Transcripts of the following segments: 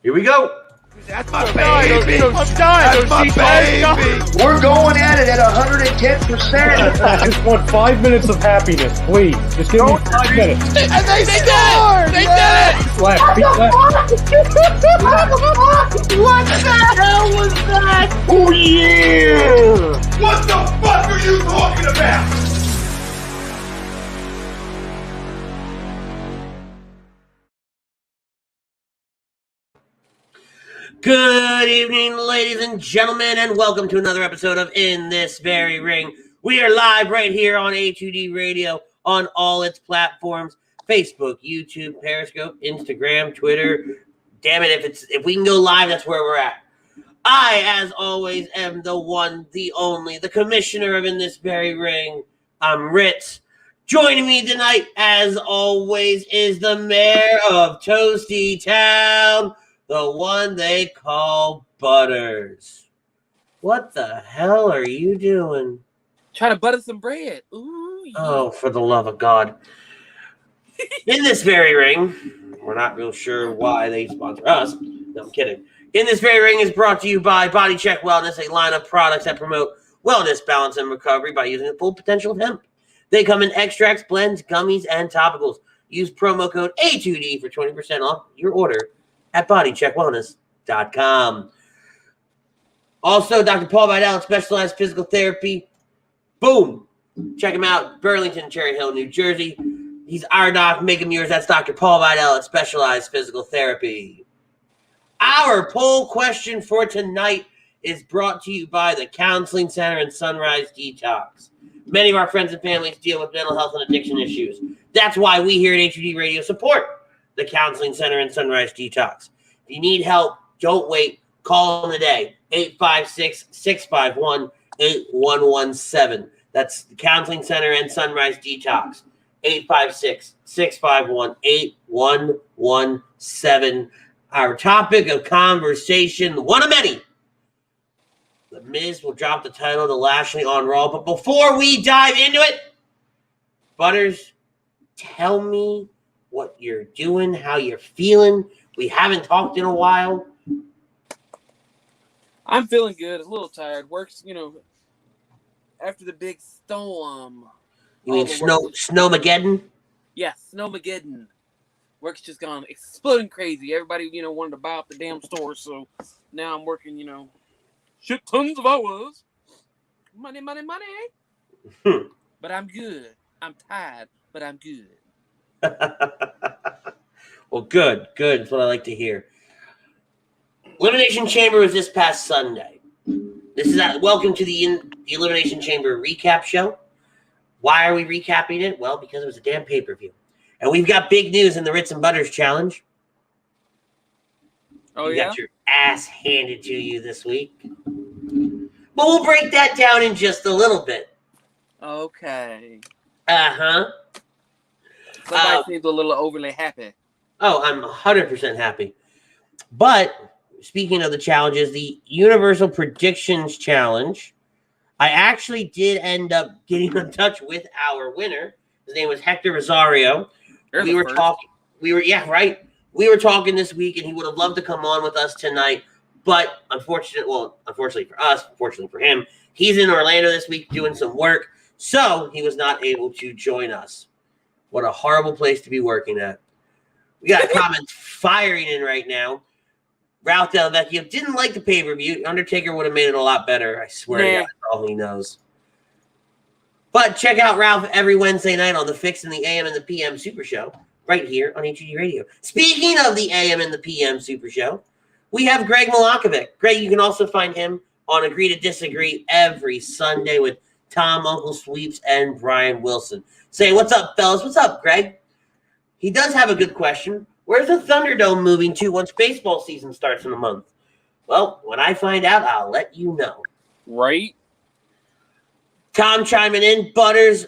Here we go. That's my baby. I'm dying. That's my baby. We're going at it at 110%. I just want 5 minutes of happiness, please. Just give me 5 minutes. And they scored. They did it. Left, beat left. What the hell was that? Oh, yeah! What the fuck are you talking about? Good evening, ladies and gentlemen, and welcome to another episode of In This Very Ring. We are live right here on A2D Radio on all its platforms: Facebook, YouTube, Periscope, Instagram, Twitter. Damn it, if we can go live, that's where we're at. I, as always, am the one, the only, the commissioner of In This Very Ring. I'm Ritz. Joining me tonight, as always, is the mayor of Toasty Town, the one they call Butters. What the hell are you doing? Trying to butter some bread. Ooh, yeah. Oh, for the love of God. In This Very Ring, we're not real sure why they sponsor us. No, I'm kidding. In This Very Ring is brought to you by Body Check Wellness, a line of products that promote wellness, balance, and recovery by using the full potential of hemp. They come in extracts, blends, gummies, and topicals. Use promo code A2D for 20% off your order at bodycheckwellness.com. Also, Dr. Paul Vidal, Specialized Physical Therapy. Boom. Check him out. Burlington, Cherry Hill, New Jersey. He's our doc. Make him yours. That's Dr. Paul Vidal at Specialized Physical Therapy. Our poll question for tonight is brought to you by the Counseling Center and Sunrise Detox. Many of our friends and families deal with mental health and addiction issues. That's why we here at HUD Radio support the Counseling Center and Sunrise Detox. If you need help, don't wait. Call them today, 856-651-8117. That's the Counseling Center and Sunrise Detox, 856-651-8117. Our topic of conversation, one of many. The Miz will drop the title to Lashley on Raw. But before we dive into it, Butters, tell me what you're doing, how you're feeling. We haven't talked in a while. I'm feeling good. A little tired. Works, after the big storm. You mean Snowmageddon? Yeah, Snowmageddon. Work's just gone exploding crazy. Everybody, wanted to buy up the damn store. So now I'm working, shit tons of hours. Money. But I'm good. I'm tired, but I'm good. Well, good. That's what I like to hear. Elimination Chamber was this past Sunday. Welcome to the Elimination Chamber recap show. Why are we recapping it? Well, because it was a damn pay-per-view. And we've got big news in the Ritz and Butters challenge. Oh, you yeah? got your ass handed to you this week. But we'll break that down in just a little bit. Okay. Uh-huh. Somebody seems a little overly happy. Oh, I'm 100% happy. But speaking of the challenges, the Universal Predictions Challenge, I actually did end up getting in touch with our winner. His name was Hector Rosario. We were talking this week, and he would have loved to come on with us tonight. But unfortunately for us, fortunately for him, he's in Orlando this week doing some work, so he was not able to join us. What a horrible place to be working at. We got comments firing in right now. Ralph Del Vecchio didn't like the pay-per-view. Undertaker would have made it a lot better. I swear to God, that's all he knows. But check out Ralph every Wednesday night on the Fix and the AM and the PM Super Show right here on HUD Radio. Speaking of the AM and the PM Super Show, we have Greg Milakovic. Greg, you can also find him on Agree to Disagree every Sunday with Tom, Uncle Sweeps, and Brian Wilson. Say, what's up, fellas? What's up, Greg? He does have a good question. Where's the Thunderdome moving to once baseball season starts in a month? Well, when I find out, I'll let you know. Right? Tom chiming in, Butters,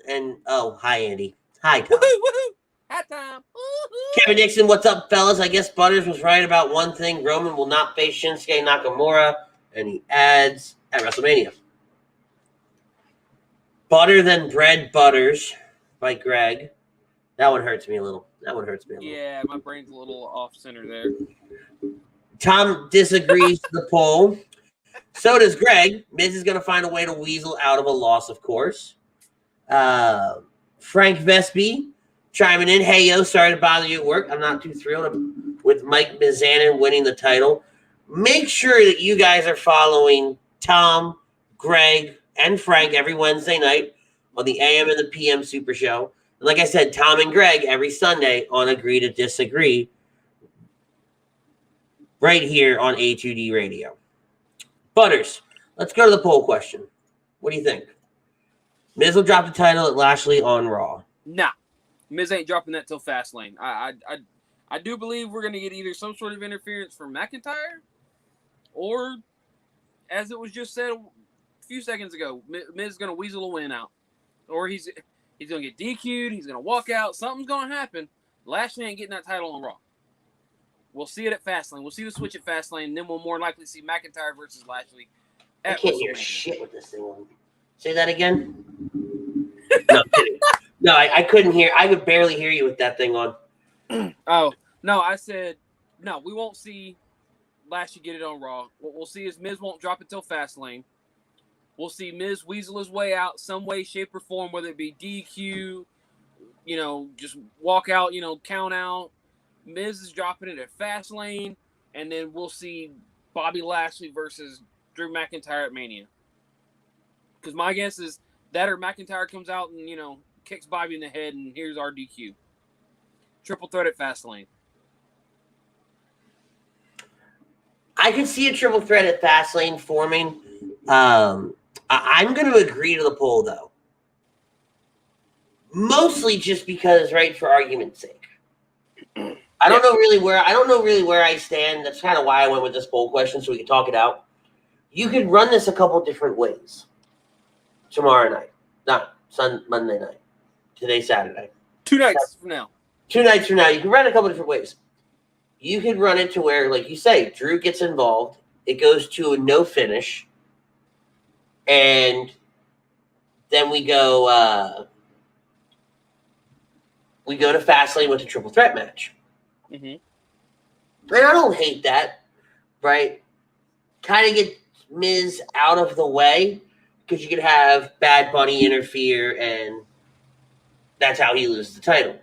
and hi, Andy. Hi, Tom. Woohoo! Hi, Tom. Woo-hoo. Kevin Dixon, what's up, fellas? I guess Butters was right about one thing. Roman will not face Shinsuke Nakamura, and he adds at WrestleMania. Butter Than Bread Butters by Greg. That one hurts me a little. Yeah, my brain's a little off center there. Tom disagrees with the poll. So does Greg. Miz is going to find a way to weasel out of a loss, of course. Frank Vespi chiming in. Hey, yo, sorry to bother you at work. I'm not too thrilled with Mike Mizanin winning the title. Make sure that you guys are following Tom, Greg, and Frank every Wednesday night on the AM and the PM Super Show. And like I said, Tom and Greg every Sunday on Agree to Disagree right here on A2D Radio. Butters, let's go to the poll question. What do you think? Miz will drop the title at Lashley on Raw. Nah, Miz ain't dropping that till Fastlane. I do believe we're going to get either some sort of interference from McIntyre or, as it was just said a few seconds ago, Miz is going to weasel a win out. Or he's going to get DQ'd. He's going to walk out. Something's going to happen. Lashley ain't getting that title on Raw. We'll see it at Fastlane. We'll see the switch at Fastlane, and then we'll more likely see McIntyre versus Lashley. I can't hear shit with this thing on. Say that again? No, kidding. No, I couldn't hear. I could barely hear you with that thing on. Oh, no, I said, no, we won't see Lashley get it on Raw. What we'll see is Miz won't drop it till Fastlane. We'll see Miz weasel his way out some way, shape, or form, whether it be DQ, just walk out, count out. Miz is dropping it at Fastlane, and then we'll see Bobby Lashley versus Drew McIntyre at Mania. Because my guess is that or McIntyre comes out and, kicks Bobby in the head, and here's our DQ. Triple threat at Fastlane. I can see a triple threat at Fastlane forming. I'm going to agree to the poll, though. Mostly just because, right, for argument's sake. I don't know really where I stand. That's kind of why I went with this poll question, so we can talk it out. You could run this a couple different ways. Tomorrow night, not Monday night. Today's Saturday. 2 nights from now. 2 nights from now, you can run it a couple different ways. You could run it to where, like you say, Drew gets involved. It goes to a no finish, and then we go to Fastlane with a triple threat match. Mm-hmm. And I don't hate that, right? Kind of get Miz out of the way because you could have Bad Bunny interfere, and that's how he loses the title.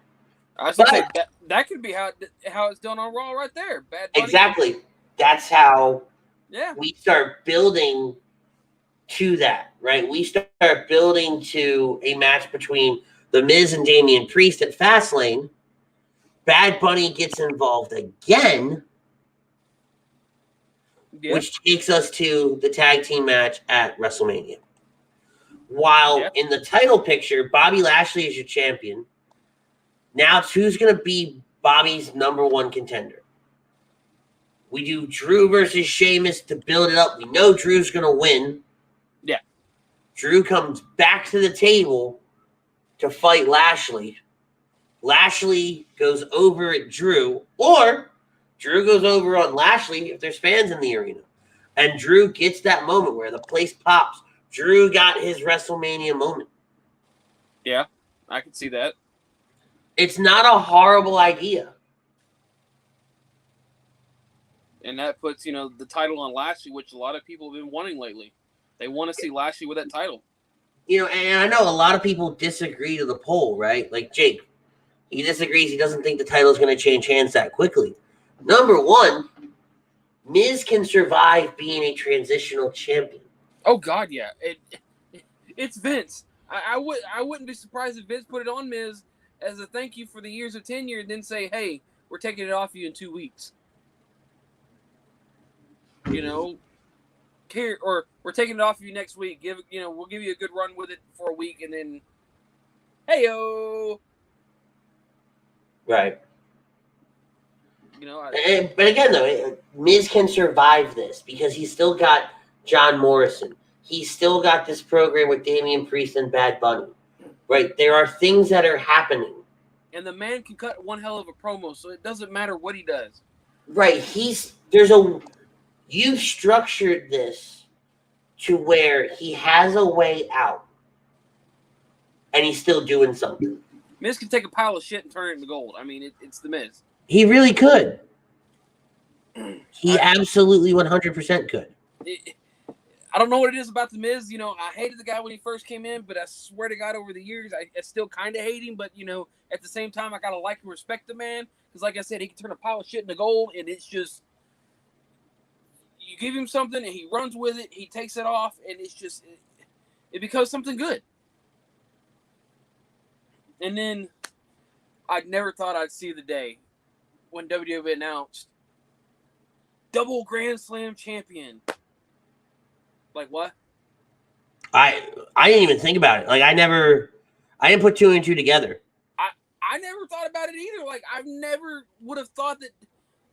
I was saying that could be how it's done on Raw right there. Bad Bunny. Exactly. That's how we start building to that, right? We start building to a match between The Miz and Damian Priest at Fastlane. Bad Bunny gets involved again, which takes us to the tag team match at WrestleMania. While in the title picture, Bobby Lashley is your champion. Now, who's going to be Bobby's #1 contender? We do Drew versus Sheamus to build it up. We know Drew's going to win. Yeah. Drew comes back to the table to fight Lashley. Lashley goes over at Drew, or Drew goes over on Lashley if there's fans in the arena. And Drew gets that moment where the place pops. Drew got his WrestleMania moment. Yeah, I can see that. It's not a horrible idea. And that puts, the title on Lashley, which a lot of people have been wanting lately. They want to see Lashley with that title. And I know a lot of people disagree to the poll, right? Like Jake, he disagrees. He doesn't think the title is going to change hands that quickly. #1, Miz can survive being a transitional champion. Oh God, yeah. It's Vince. I wouldn't be surprised if Vince put it on Miz as a thank you for the years of tenure, and then say, "Hey, we're taking it off you in 2 weeks." Here, or we're taking it off you next week. We'll give you a good run with it for a week, and then, hey-o. Right. But again, though, Miz can survive this because he's still got John Morrison. He's still got this program with Damian Priest and Bad Bunny. Right? There are things that are happening. And the man can cut one hell of a promo, so it doesn't matter what he does. Right. You've structured this to where he has a way out. And he's still doing something. Miz can take a pile of shit and turn it into gold. I mean, it's the Miz. He really could. He absolutely 100% could. I don't know what it is about the Miz. You know, I hated the guy when he first came in, but I swear to God, over the years, I still kind of hate him. But you know, at the same time, I gotta like and respect the man because, like I said, he can turn a pile of shit into gold, and it's just you give him something and he runs with it, he takes it off, and it's just it becomes something good. And then I never thought I'd see the day when WWE announced double Grand Slam champion. Like what? I didn't even think about it. Like I didn't put two and two together. I never thought about it either. Like I never would have thought that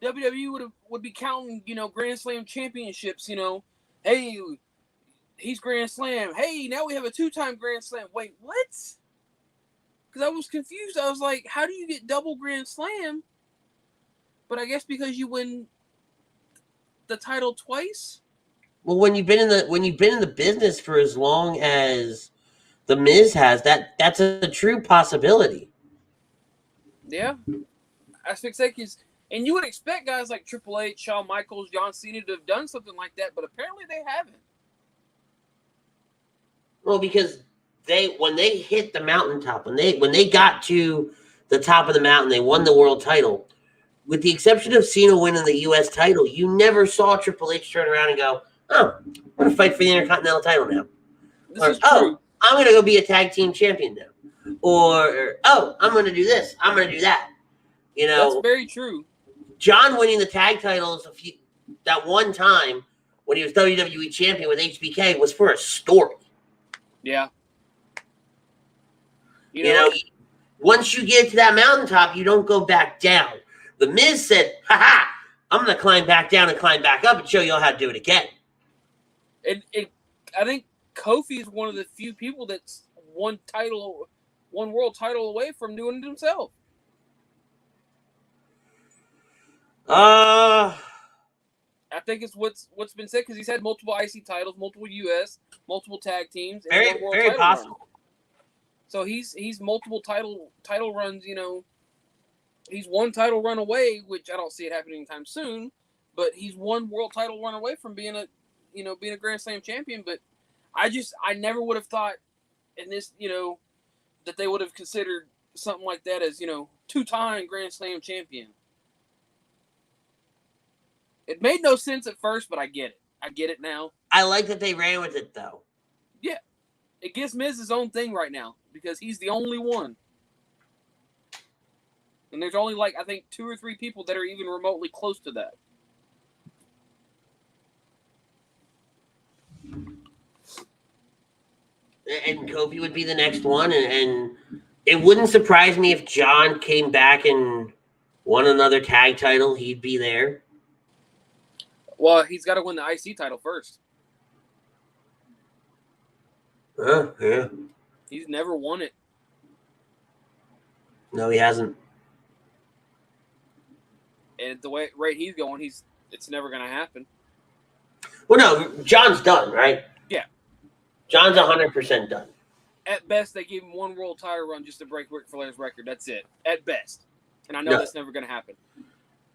WWE would be counting, you know, Grand Slam championships, you know. Hey, he's Grand Slam. Hey, now we have a 2-time Grand Slam. Wait, what? Because I was confused. I was like, how do you get double Grand Slam? But I guess because you win the title twice. Well, when you've been in the business for as long as the Miz has, that's a true possibility. Yeah, I think and you would expect guys like Triple H, Shawn Michaels, John Cena to have done something like that, but apparently they haven't. Well, because when they hit the mountaintop, when they got to the top of the mountain, they won the world title. With the exception of Cena winning the U.S. title, you never saw Triple H turn around and go, "Oh, I'm going to fight for the Intercontinental title now." This is true. I'm going to go be a tag team champion now. Or I'm going to do this. I'm going to do that. You know, that's very true. John winning the tag titles that one time when he was WWE champion with HBK was for a story. Yeah. You know, once you get to that mountaintop, you don't go back down. The Miz said, "Ha, I'm going to climb back down and climb back up and show you all how to do it again." And I think Kofi is one of the few people that's one world title away from doing it himself. Uh, I think it's what's been said because he's had multiple IC titles, multiple US, multiple tag teams, and very, one world very title possible. run. So he's multiple title runs. You know, he's one title run away, which I don't see it happening anytime soon. But he's one world title run away from being a Grand Slam champion. But I never would have thought in this, you know, that they would have considered something like that as, you know, 2-time Grand Slam champion. It made no sense at first, but I get it. I get it now. I like that they ran with it, though. Yeah. It gives Miz his own thing right now because he's the only one. And there's only, like, I think 2 or 3 people that are even remotely close to that. And Kofi would be the next one. And it wouldn't surprise me if John came back and won another tag title. He'd be there. Well, he's got to win the IC title first. Yeah. He's never won it. No, he hasn't. And at the rate he's going, it's never going to happen. Well, no, John's done, right? Yeah. John's 100% done. At best, they gave him one world title run just to break Ric Flair's record. That's it. At best. And I know that's never going to happen.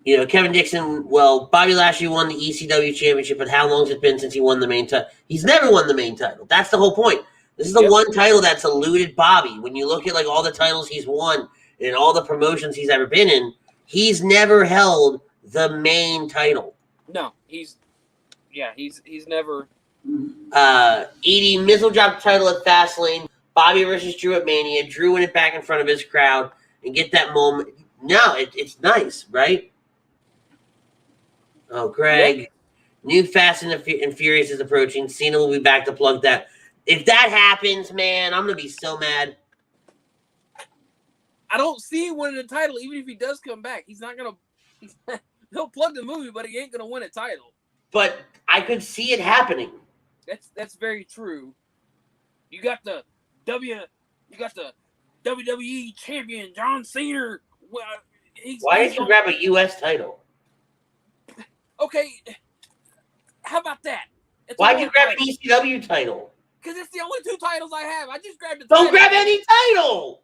You know, Kevin Dixon, Bobby Lashley won the ECW championship, but how long has it been since he won the main title? He's never won the main title. That's the whole point. This is the one title that's eluded Bobby. When you look at like all the titles he's won and all the promotions he's ever been in, he's never held the main title. No, he's never. Edie Mizzle dropped the title at Fastlane. Bobby versus Drew at Mania. Drew win it back in front of his crowd and get that moment. No, it's nice, right? Oh, Greg. New Fast and Furious is approaching. Cena will be back to plug that. If that happens, man, I'm going to be so mad. I don't see him winning the title, even if he does come back. He's not going to... He'll plug the movie, but he ain't going to win a title. But I could see it happening. That's very true. You got the WWE champion, John Cena. Why did you grab a U.S. title? Okay, how about that? Why'd you grab an ECW title? Because it's the only 2 titles I have. I just grabbed a title. Don't grab any title!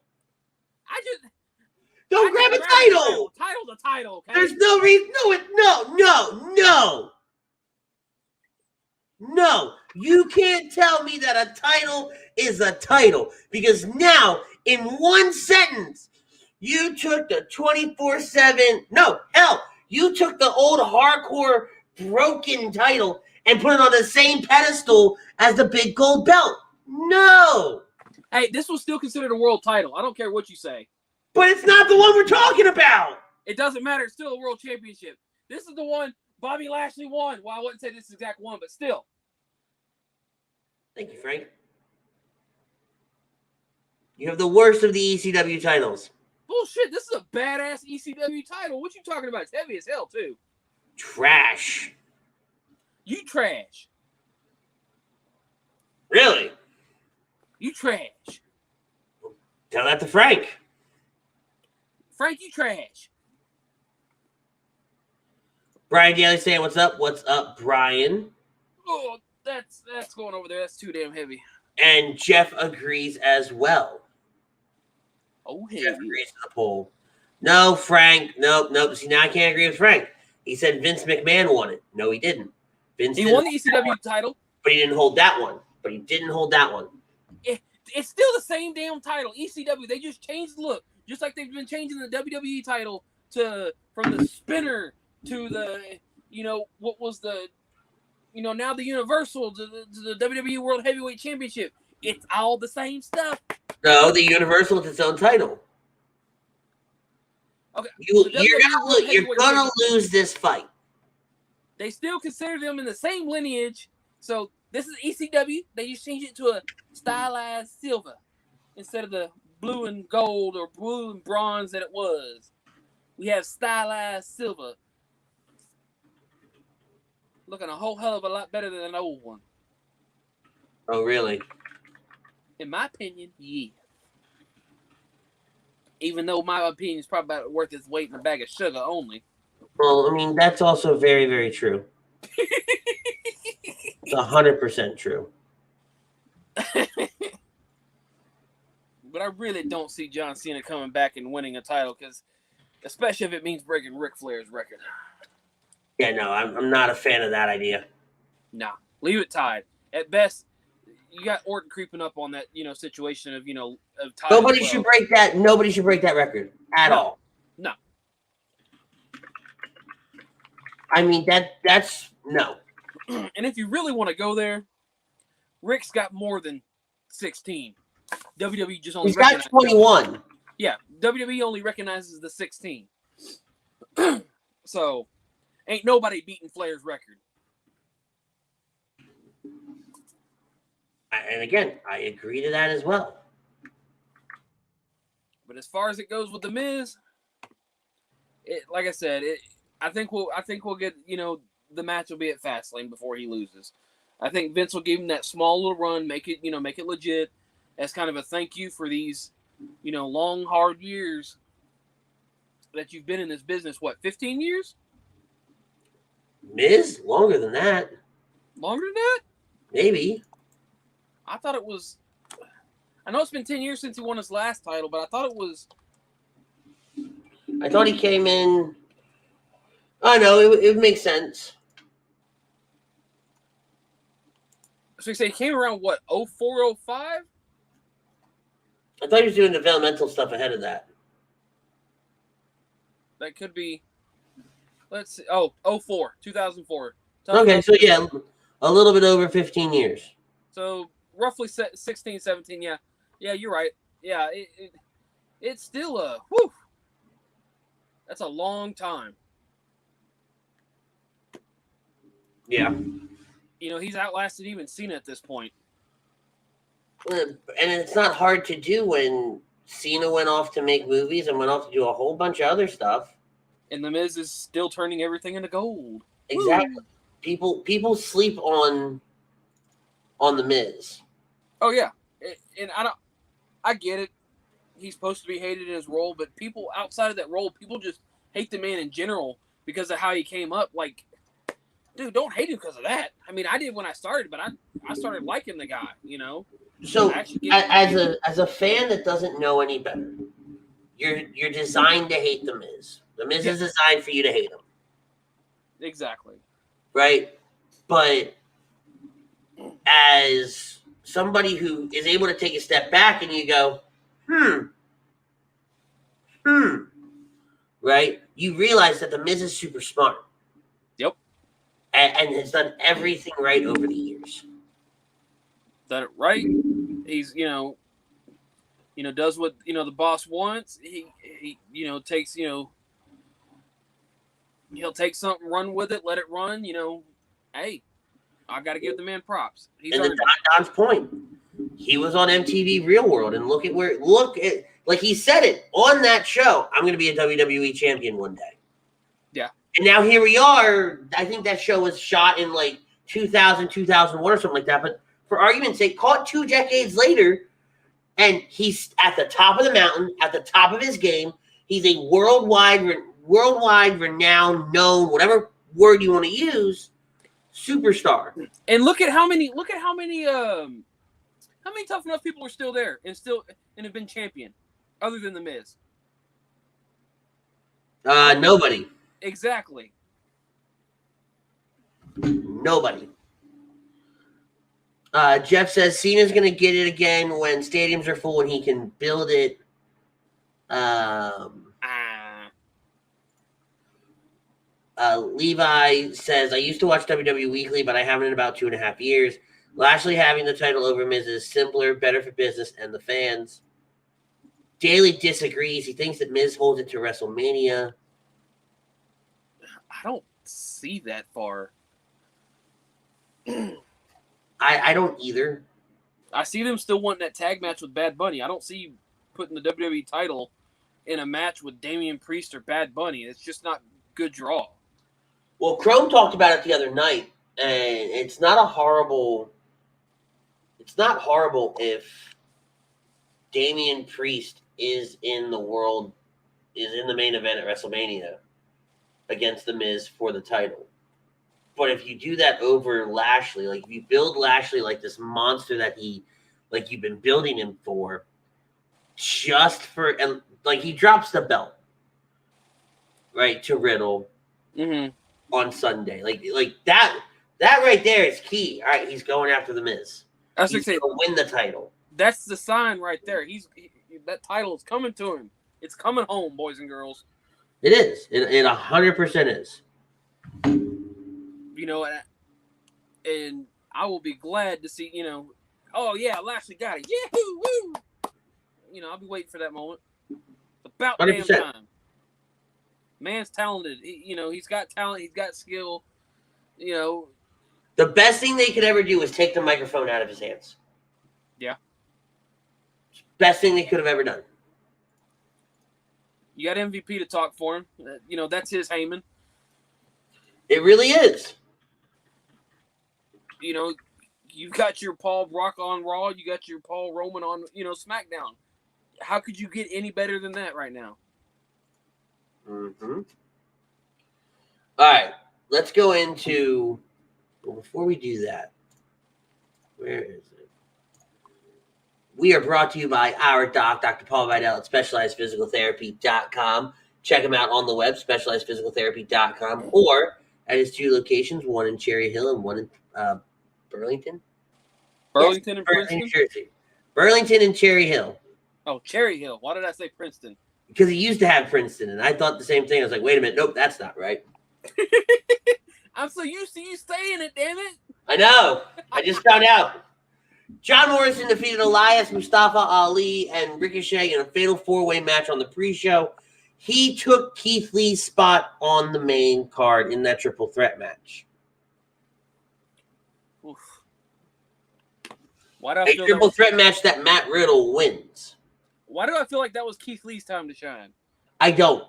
Don't grab a title! Title's a title, okay? There's no reason. No. No. You can't tell me that a title is a title because now, in one sentence, you took the 24/7. No, hell, you took the old hardcore broken title and put it on the same pedestal as the big gold belt. No. Hey, this was still considered a world title. I don't care what you say. But it's not the one we're talking about. It doesn't matter. It's still a world championship. This is the one Bobby Lashley won. Well, I wouldn't say this exact one, but still. Thank you, Frank. You have the worst of the ECW titles. Bullshit. This is a badass ECW title. What you talking about? It's heavy as hell, too. Trash. You trash. Really? You trash. Tell that to Frank. Frank, you trash. Brian Daly saying, what's up? What's up, Brian? Oh, that's going over there. That's too damn heavy. And Jeff agrees as well. Oh, Jeff heavy. agrees to the poll. No, Frank. Nope. See, now I can't agree with Frank. He said Vince McMahon won it. No, he didn't. Vince He didn't won the hold that one, ECW title. but he didn't hold that one. It's still the same damn title. ECW. They just changed the look. Just like they've been changing the WWE title from the spinner to the, what was the, now the Universal to the WWE World Heavyweight Championship. It's all the same stuff. No, the Universal is its own title. Okay, You're WWE World gonna Heavyweight lose this fight. They still consider them in the same lineage. So this is ECW. They just changed it to a stylized silver instead of the blue and gold or blue and bronze that it was. We have stylized silver. Looking a whole hell of a lot better than an old one. Oh, really? In my opinion, yeah. Even though my opinion is probably about worth its weight in a bag of sugar only. Well, I mean, that's also very, very true. It's 100% true. But I really don't see John Cena coming back and winning a title, because especially if it means breaking Ric Flair's record. Yeah, no, I'm not a fan of that idea. Nah, leave it tied. At best, you got Orton creeping up on that, situation of, of tied. Nobody should break that. Nobody should break that record at all. No. I mean, that's no. And if you really want to go there, Rick's got more than 16. WWE just only He's got 21. Yeah, WWE only recognizes the 16. So, ain't nobody beating Flair's record. And again, I agree to that as well. But as far as it goes with The Miz, like I said, I think we'll get, the match will be at Fastlane before he loses. I think Vince will give him that small little run, make it legit as kind of a thank you for these, long, hard years that you've been in this business. What, 15 years? Miz? Longer than that. Longer than that? Maybe. I thought it was. I know it's been 10 years since he won his last title, but I thought it was. I thought he came in. I know, it makes sense. So you say he came around, what, 04, 05? I thought he was doing developmental stuff ahead of that. That could be. Let's see. Oh, 04, 2004. Okay, so yeah, a little bit over 15 years. So roughly 16, 17, yeah. Yeah, you're right. Yeah, it's still a, whew. That's a long time. Yeah. He's outlasted even Cena at this point. And it's not hard to do when Cena went off to make movies and went off to do a whole bunch of other stuff. And The Miz is still turning everything into gold. Exactly. Woo. People sleep on The Miz. Oh, yeah. And I get it. He's supposed to be hated in his role, but people outside of that role, people just hate the man in general because of how he came up. Like, dude, don't hate him because of that. I mean, I did when I started, but I started liking the guy, So, as a fan that doesn't know any better, you're designed to hate The Miz. The Miz is designed for you to hate him. Exactly. Right? But as somebody who is able to take a step back and you go, right? You realize that The Miz is super smart. Yep. And has done everything right over the years. Done it right. He's, does what, the boss wants. He takes, he'll take something, run with it, let it run, hey, I got to give the man props. He's and earned to Don's point, he was on MTV Real World, and look at like he said it on that show. I'm going to be a WWE champion one day. Yeah. And now here we are. I think that show was shot in like 2000, 2001 or something like that. But for argument's sake, call it 2 decades later, and he's at the top of the mountain, at the top of his game. He's a worldwide renowned, known, whatever word you want to use, superstar. And look at how many tough enough people are still there and have been champion, other than the Miz. Nobody. Exactly. Nobody. Jeff says Cena's going to get it again when stadiums are full and he can build it. Levi says, I used to watch WWE Weekly, but I haven't in about 2.5 years. Lashley having the title over Miz is simpler, better for business and the fans. Daly disagrees. He thinks that Miz holds it to WrestleMania. I don't see that far. I don't either. I see them still wanting that tag match with Bad Bunny. I don't see you putting the WWE title in a match with Damian Priest or Bad Bunny. It's just not good draw. Well, Chrome talked about it the other night, and it's not horrible if Damian Priest is in the main event at WrestleMania against The Miz for the title. But if you do that over Lashley, like if you build Lashley like this monster that you've been building him for, and he drops the belt, right, to Riddle on Sunday. Like that right there is key. All right, he's going after The Miz. He's going to win the title. That's the sign right there. That title is coming to him. It's coming home, boys and girls. It is. It 100% is. And I will be glad to see, oh yeah, Lashley got it. Yahoo! Woo! I'll be waiting for that moment. It's about 100%. damn time. Man's talented. He's got talent. He's got skill. The best thing they could ever do is take the microphone out of his hands. Yeah. Best thing they could have ever done. You got MVP to talk for him. That's his Heyman. It really is. You got your Paul Brock on Raw. You got your Paul Roman on, SmackDown. How could you get any better than that right now? Mm-hmm. All right. Let's go into... Well, before we do that, where is it? We are brought to you by our doc, Dr. Paul Vidal at SpecializedPhysicalTherapy.com. Check him out on the web, SpecializedPhysicalTherapy.com, or at his 2 locations, one in Cherry Hill and one in Burlington. Burlington and Princeton? New Jersey. Burlington and Cherry Hill. Oh, Cherry Hill. Why did I say Princeton? Because he used to have Princeton, and I thought the same thing. I was like, wait a minute. Nope, that's not right. I'm so used to you saying it, damn it. I know. I just found out. John Morrison defeated Elias, Mustafa Ali, and Ricochet in a fatal 4-way match on the pre-show. He took Keith Lee's spot on the main card in that triple threat match. Oof. Why do I A feel triple threat match that Matt Riddle wins. Why do I feel like that was Keith Lee's time to shine? I don't.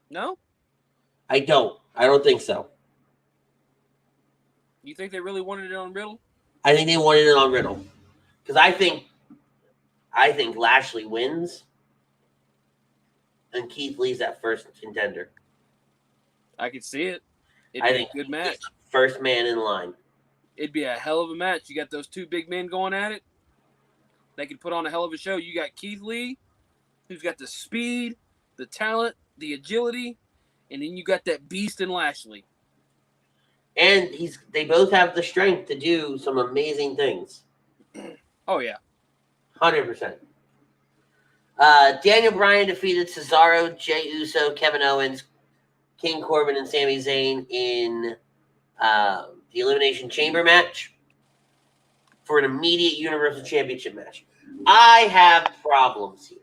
No? I don't think so. You think they really wanted it on Riddle? I think they wanted it on Riddle. Because I think Lashley wins. And Keith Lee's that first contender. I could see it. It'd be a good match. First man in line. It'd be a hell of a match. You got those 2 big men going at it. They could put on a hell of a show. You got Keith Lee, who's got the speed, the talent, the agility, and then you got that beast in Lashley. And they both have the strength to do some amazing things. Oh, yeah. 100%. Daniel Bryan defeated Cesaro, Jey Uso, Kevin Owens, King Corbin, and Sami Zayn in the Elimination Chamber match for an immediate Universal Championship match. I have problems here.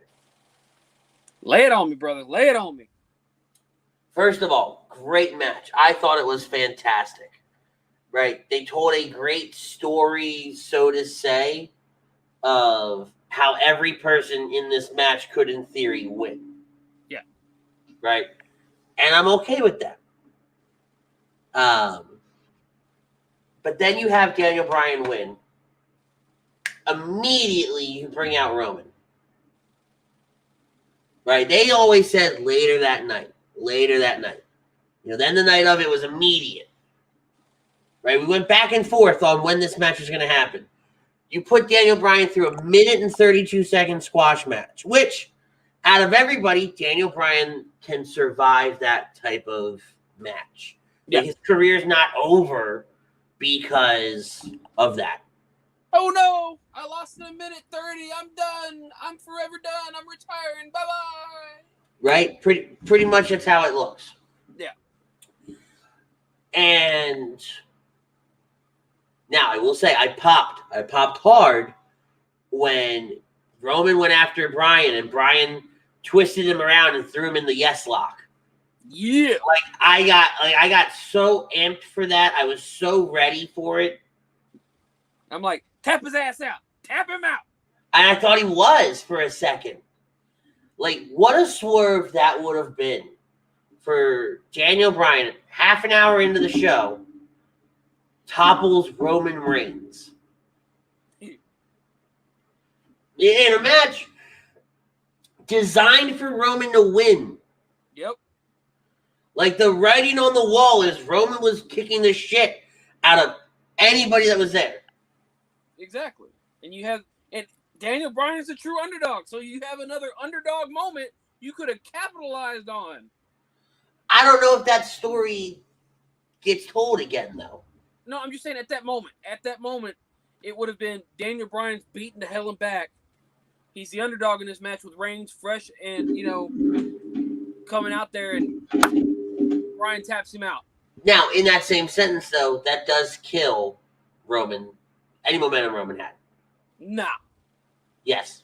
Lay it on me, brother. Lay it on me. First of all, great match. I thought it was fantastic. Right? They told a great story, so to say, of how every person in this match could, in theory, win. Yeah. Right? And I'm okay with that. But then you have Daniel Bryan win. Immediately, you bring out Roman. Right? They always said later that night. Later that night. Then the night of it was immediate. Right? We went back and forth on when this match was going to happen. You put Daniel Bryan through a 1 and 32-second squash match, which, out of everybody, Daniel Bryan can survive that type of match. Yeah. His career's not over because of that. Oh, no. I lost in a 1:30. I'm done. I'm forever done. I'm retiring. Bye-bye. Right? Pretty much that's how it looks. Yeah. And now I will say I popped hard when Roman went after Bryan and Bryan twisted him around and threw him in the yes lock. Yeah. I got so amped for that. I was so ready for it. I'm like, tap his ass out. Tap him out. And I thought he was for a second. What a swerve that would have been for Daniel Bryan, half an hour into the show, topples Roman Reigns. In a match designed for Roman to win. Yep. The writing on the wall is Roman was kicking the shit out of anybody that was there. Exactly. And Daniel Bryan is a true underdog, so you have another underdog moment you could have capitalized on. I don't know if that story gets told again, though. No, I'm just saying at that moment, it would have been Daniel Bryan's beating the hell and back. He's the underdog in this match with Reigns fresh and, coming out there, and Bryan taps him out. Now, in that same sentence, though, that does kill Roman, any momentum Roman had. Nah. Yes.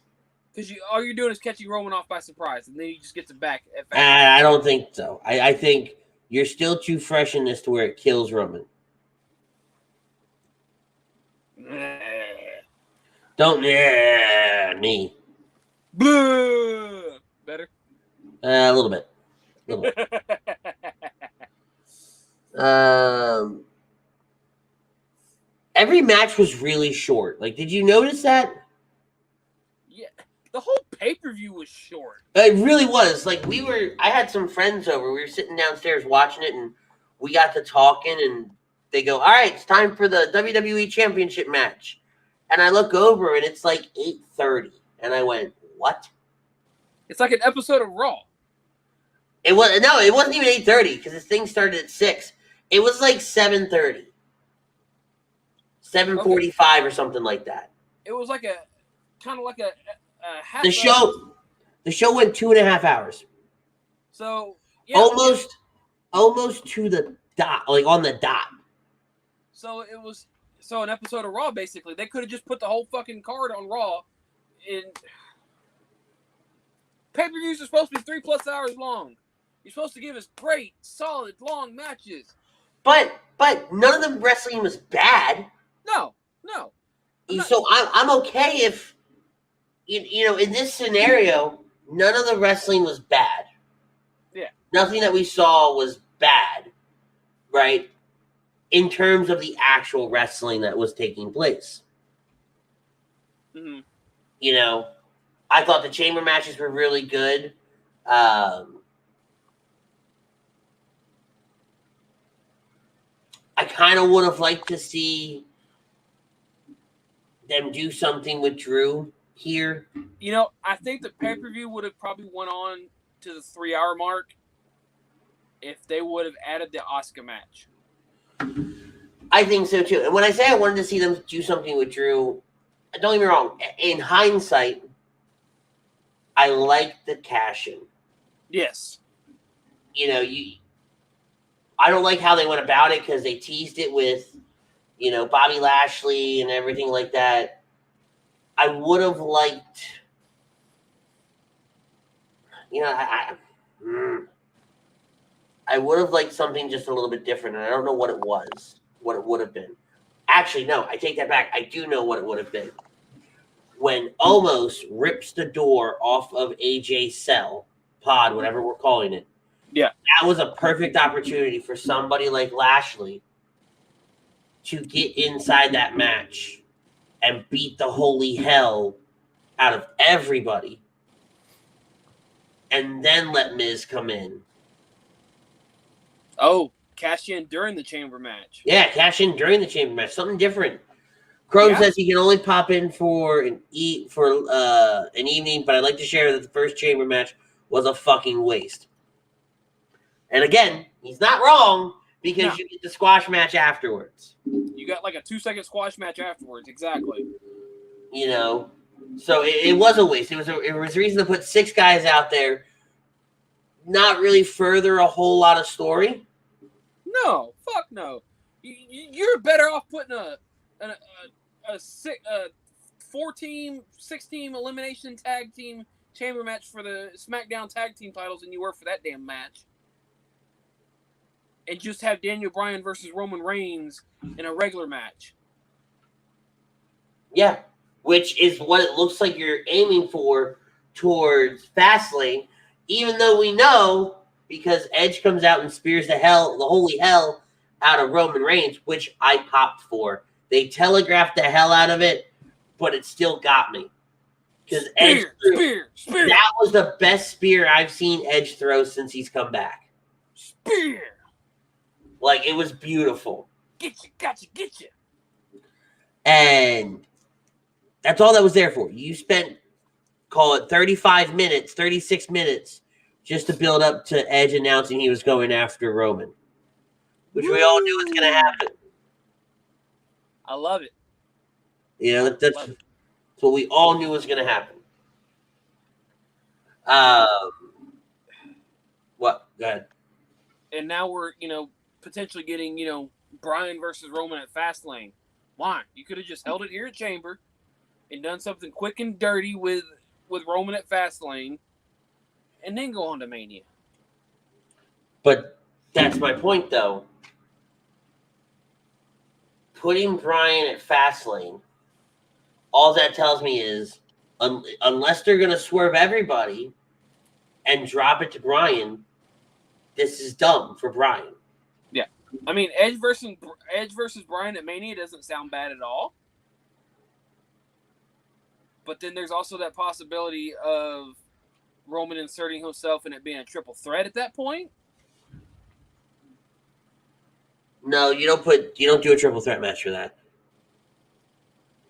Because all you're doing is catching Roman off by surprise, and then he just gets it back. I don't think so. I think you're still too fresh in this to where it kills Roman. Don't me. Blah. Better? A little bit. Every match was really short. Did you notice that? Yeah. The whole pay-per-view was short. It really was. I had some friends over. We were sitting downstairs watching it, and we got to talking, and they go, all right, it's time for the WWE Championship match. And I look over, and it's 8:30. And I went, what? It's like an episode of Raw. It wasn't even 8:30 because this thing started at 6. It was 7:30. 7:45 or something like that. It was kind of like a half. The show went 2.5 hours. So yeah, almost to the dot, on the dot. So it was an episode of Raw basically. They could have just put the whole fucking card on Raw. And pay-per-views are supposed to be 3+ hours long. You're supposed to give us great, solid, long matches. But none of the wrestling was bad. No. So I'm okay if in this scenario, none of the wrestling was bad. Yeah. Nothing that we saw was bad, right? In terms of the actual wrestling that was taking place. Mm-hmm. I thought the chamber matches were really good. I kind of would have liked to see them do something with Drew here. I think the pay-per-view would have probably went on to the 3-hour mark if they would have added the Asuka match. I think so too. And when I say I wanted to see them do something with Drew, don't get me wrong. In hindsight, I like the cash in. Yes. You know, I don't like how they went about it because they teased it with, you know, Bobby Lashley and everything like that. I would have liked, you know, I would have liked something just a little bit different, and I don't know what it was, what it would have been. Actually, no, I take that back. I do know what it would have been. When Omos rips the door off of AJ's cell, pod, whatever we're calling it. Yeah. That was a perfect opportunity for somebody like Lashley to get inside that match and beat the holy hell out of everybody. And then let Miz come in. Oh, cash in during the chamber match. Yeah, cash in during the chamber match. Something different. Crone says he can only pop in for an evening, but I'd like to share that the first chamber match was a fucking waste. And again, he's not wrong because you get the squash match afterwards. You got like a 2-second squash match afterwards, exactly. You know, so it was a waste. It was a reason to put 6 guys out there, not really further a whole lot of story. No, fuck no. You're better off putting a 4-team, 6-team elimination tag team chamber match for the SmackDown tag team titles than you were for that damn match. And just have Daniel Bryan versus Roman Reigns in a regular match. Yeah, which is what it looks like you're aiming for towards Fastlane, even though we know because Edge comes out and spears the holy hell out of Roman Reigns, which I popped for. They telegraphed the hell out of it, but it still got me. Because Edge spear. That was the best spear I've seen Edge throw since he's come back. Spear. Like, it was beautiful. Get you. And that's all that was there for. You spent, call it 35 minutes, 36 minutes, just to build up to Edge announcing he was going after Roman. Which we all knew was going to happen. I love it. You know, that's what we all knew was going to happen. What? Go ahead. And now we're, potentially getting, Bryan versus Roman at Fastlane. Why? You could have just held it here at Chamber and done something quick and dirty with Roman at Fastlane and then go on to Mania. But that's my point, though. Putting Bryan at Fastlane, all that tells me is, unless they're going to swerve everybody and drop it to Bryan, this is dumb for Bryan. Yeah. I mean, Edge versus Bryan at Mania doesn't sound bad at all. But then there's also that possibility of Roman inserting himself and it being a triple threat at that point. No, you don't do a triple threat match for that.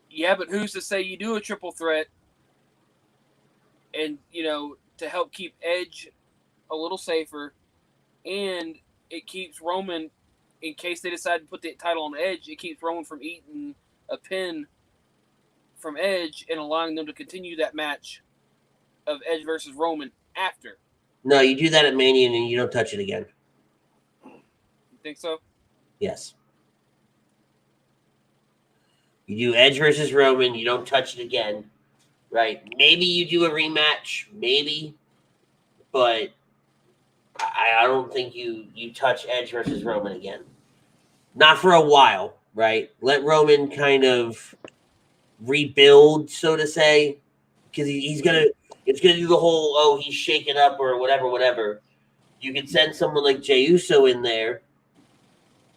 Yeah, but who's to say you do a triple threat and, to help keep Edge a little safer, and it keeps Roman, in case they decide to put the title on Edge, it keeps Roman from eating a pin from Edge and allowing them to continue that match of Edge versus Roman after. No, you do that at Mania and you don't touch it again. You think so? Yes. You do Edge versus Roman, you don't touch it again. Right? Maybe you do a rematch, maybe, but I don't think you touch Edge versus Roman again. Not for a while, right? Let Roman kind of rebuild, so to say, because it's gonna do the whole he's shaken up or whatever. You can send someone like Jey Uso in there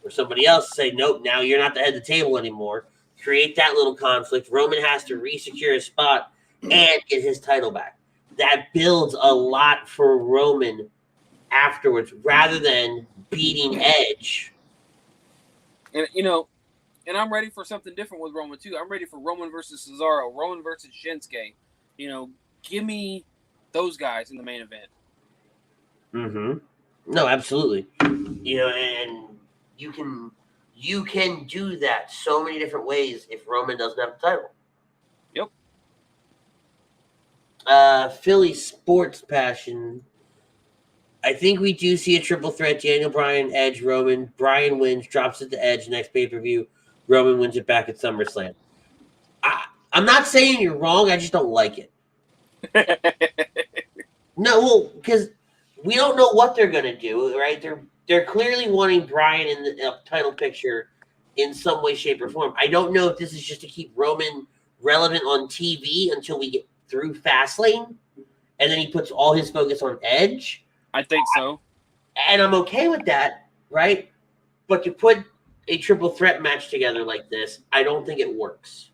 or somebody else say, nope, now you're not the head of the table anymore. Create that little conflict. Roman has to re-secure his spot and get his title back. That builds a lot for Roman afterwards rather than beating Edge. And, and I'm ready for something different with Roman, too. I'm ready for Roman versus Cesaro, Roman versus Shinsuke. Give me those guys in the main event. Mm-hmm. No, absolutely. And you can You can do that so many different ways if Roman doesn't have the title. Yep. Philly Sports Passion. I think we do see a triple threat: Daniel Bryan, Edge, Roman. Bryan wins, drops it to Edge next pay-per-view. Roman wins it back at SummerSlam. I'm not saying you're wrong. I just don't like it. No, well, because we don't know what they're gonna do, right? They're clearly wanting Bryan in the title picture in some way, shape, or form. I don't know if this is just to keep Roman relevant on TV until we get through Fastlane, and then he puts all his focus on Edge. I think so. And I'm okay with that, right? But to put a triple threat match together like this, I don't think it works.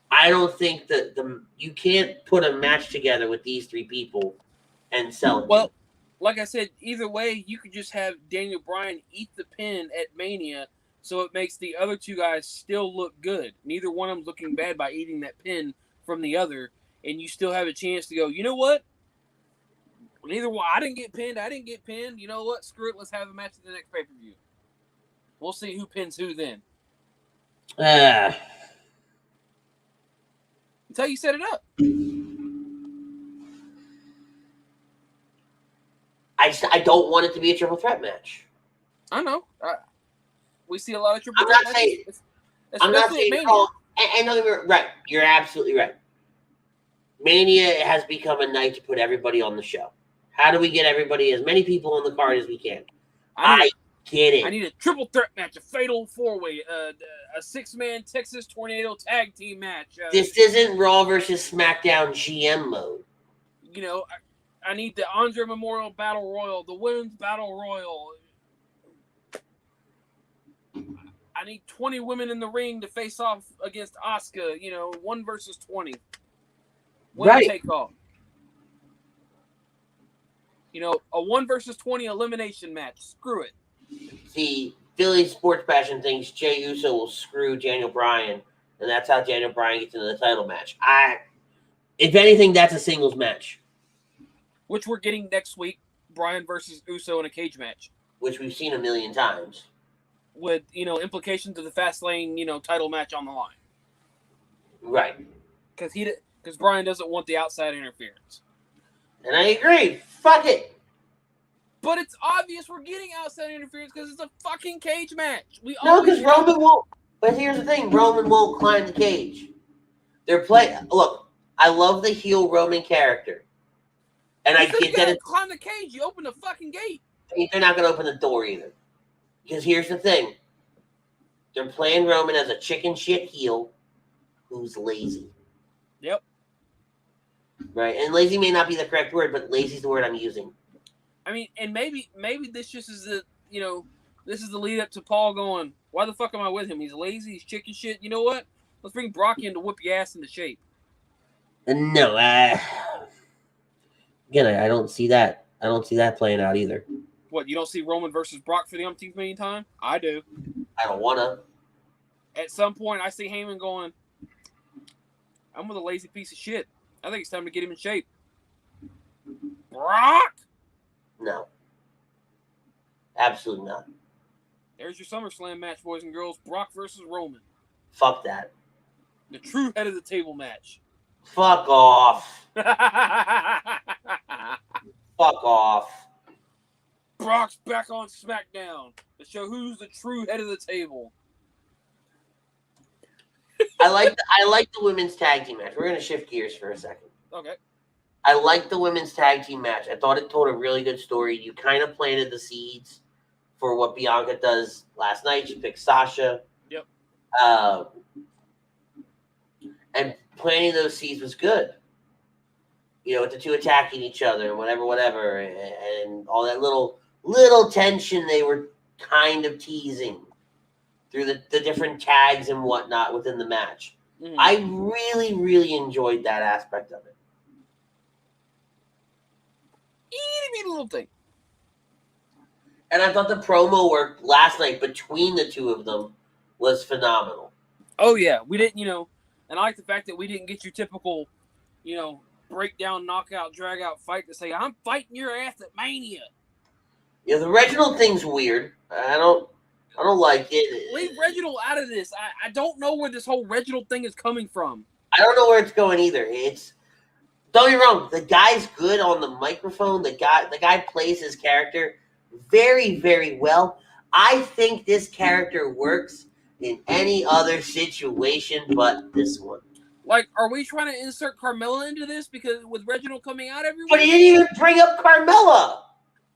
I don't think that you can't put a match together with these three people and sell it. Well, like I said, either way, you could just have Daniel Bryan eat the pin at Mania, so it makes the other two guys still look good. Neither one of them's looking bad by eating that pin from the other, and you still have a chance to go, you know what? Neither one. I didn't get pinned. You know what? Screw it. Let's have a match at the next pay-per-view. We'll see who pins who then. Until you set it up. I don't want it to be a triple threat match. I know. We see a lot of triple I'm threat not matches. saying. I'm not saying Mania. wrong. And don't get me wrong, right. You're absolutely right. Mania has become a night to put everybody on the show. How do we get everybody, as many people on the card as we can? I get it. I need a triple threat match, a fatal four-way, a 6-man Texas Tornado tag team match. This isn't Raw versus SmackDown GM mode. You know, I need the Andre Memorial Battle Royal, the Women's Battle Royal. I need 20 women in the ring to face off against Asuka, 1 versus 20. Winner take all. A 1 versus 20 elimination match. Screw it. The Philly Sports Passion thinks Jey Uso will screw Daniel Bryan, and that's how Daniel Bryan gets into the title match. If anything, that's a singles match. Which we're getting next week, Bryan versus Uso in a cage match. Which we've seen a million times. With, implications of the Fastlane, title match on the line. Right. Because Bryan doesn't want the outside interference. And I agree. Fuck it. But it's obvious we're getting outside interference because it's a fucking cage match. No, because Roman won't. But here's the thing. Roman won't climb the cage. Look, I love the heel Roman character. And I get that it's... climb the cage. You open the fucking gate. They're not going to open the door either. Because here's the thing. They're playing Roman as a chicken shit heel who's lazy. Yep. Right, and lazy may not be the correct word, but lazy is the word I'm using. I mean, and maybe this just is this is the lead up to Paul going, why the fuck am I with him? He's lazy, he's chicken shit. You know what? Let's bring Brock in to whip your ass into shape. No, again, I don't see that. I don't see that playing out either. What, you don't see Roman versus Brock for the umpteenth million time? I do. I don't want to. At some point, I see Heyman going, I'm with a lazy piece of shit. I think it's time to get him in shape. Brock? No. Absolutely not. There's your SummerSlam match, boys and girls. Brock versus Roman. Fuck that. The true head of the table match. Fuck off. Fuck off. Brock's back on SmackDown to show who's the true head of the table. I like the women's tag team match. We're going to shift gears for a second. Okay. I like the women's tag team match. I thought it told a really good story. You kind of planted the seeds for what Bianca does last night. She picked Sasha. Yep. And planting those seeds was good. With the two attacking each other and whatever, and all that little tension they were kind of teasing through the different tags and whatnot within the match. Mm-hmm. I really, really enjoyed that aspect of it. Itty bitty little thing. And I thought the promo work last night between the two of them was phenomenal. Oh, yeah. We didn't, and I like the fact that we didn't get your typical, breakdown, knockout, drag out fight to say, I'm fighting your ass at Mania. The Reginald thing's weird. I don't like it. Leave Reginald out of this. I don't know where this whole Reginald thing is coming from. I don't know where it's going either. Don't get me wrong. The guy's good on the microphone. The guy plays his character very, very well. I think this character works in any other situation but this one. Like, are we trying to insert Carmella into this because with Reginald coming out every But he week? didn't even bring up Carmella.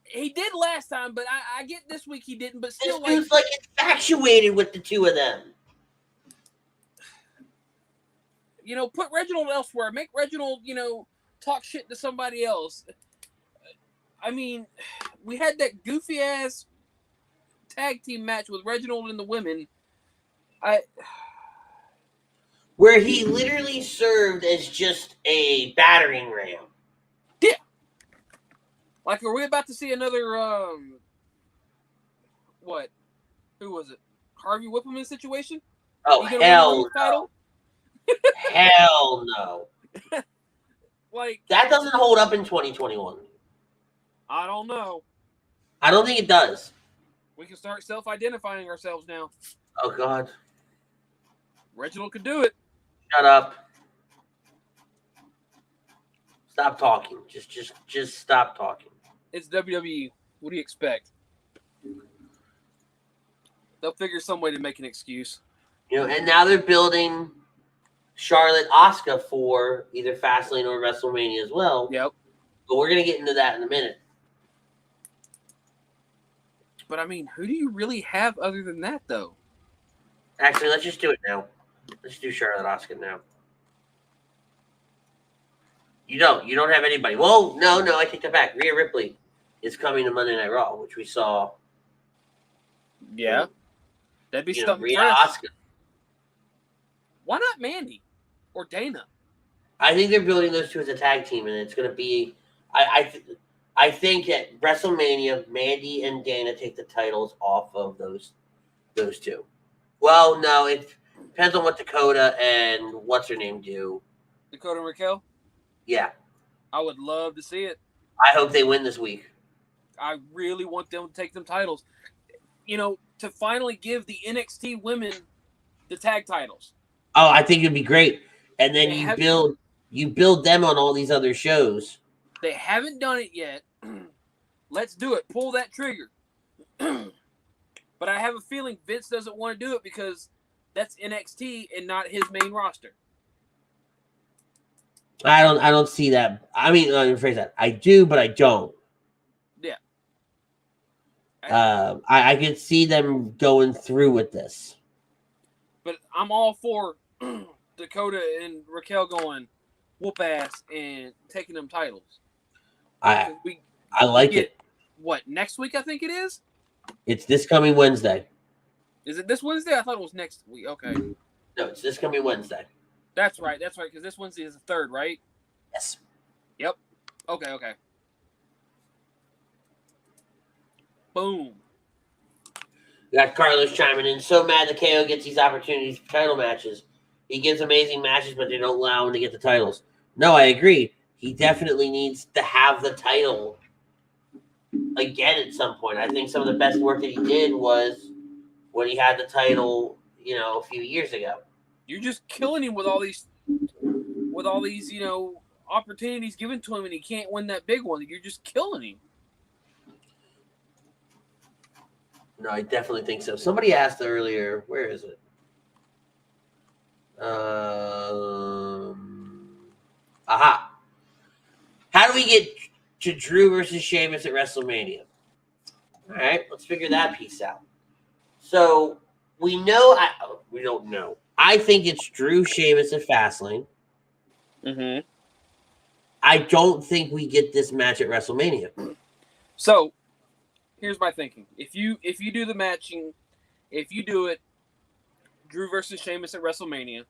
He did last time, but I get this week he didn't. But still, This dude's like infatuated with the two of them. You know, put Reginald elsewhere. Make Reginald, talk shit to somebody else. I mean, we had that goofy ass tag team match with Reginald and the women. Where he literally served as just a battering ram. Yeah. Like, are we about to see another, what? Who was it? Harvey Whippleman situation? Oh, He gonna hell win the title? Hell no. Like, That doesn't hold up in 2021. I don't know. I don't think it does. We can start self-identifying ourselves now. Oh, God. Reginald could do it. Shut up. Stop talking. Just stop talking. It's WWE. What do you expect? They'll figure some way to make an excuse. And now they're building Charlotte Asuka for either Fastlane or WrestleMania as well. Yep. But we're going to get into that in a minute. But, I mean, who do you really have other than that, though? Actually, let's just do it now. Let's do Charlotte Asuka now. You don't have anybody. Well, no, I take that back. Rhea Ripley is coming to Monday Night Raw, which we saw. Yeah. That'd be something Rhea fresh. Asuka. Why not Mandy or Dana? I think they're building those two as a tag team, and it's going to be. I think at WrestleMania, Mandy and Dana take the titles off of those two. Well, no, it depends on what Dakota and what's her name do. Dakota and Raquel? Yeah, I would love to see it. I hope they win this week. I really want them to take them titles. To finally give the NXT women the tag titles. Oh, I think it'd be great. And then They you build them on all these other shows. They haven't done it yet. Let's do it. Pull that trigger. But I have a feeling Vince doesn't want to do it because that's NXT and not his main roster. I don't see that. I mean, let me rephrase that. I do, but I don't. Yeah. I could see them going through with this. But I'm all for Dakota and Raquel going whoop ass and taking them titles. I like it. What, next week I think it is? It's this coming Wednesday. Is it this Wednesday? I thought it was next week. Okay. No, it's this coming Wednesday. That's right, because this Wednesday is the 3rd, right? Yes. Yep. Okay. Boom. We got Carlos chiming in. So mad that KO gets these opportunities for title matches. He gives amazing matches, but they don't allow him to get the titles. No, I agree. He definitely needs to have the title again at some point. I think some of the best work that he did was when he had the title, a few years ago. You're just killing him with all these, opportunities given to him, and he can't win that big one. You're just killing him. No, I definitely think so. Somebody asked earlier, where is it? Aha. How do we get to Drew versus Sheamus at WrestleMania? All right, let's figure that piece out. So we don't know. I think it's Drew Sheamus at Fastlane. Mm-hmm. I don't think we get this match at WrestleMania. So here's my thinking. If you do the matching, if you do it, Drew versus Sheamus at WrestleMania,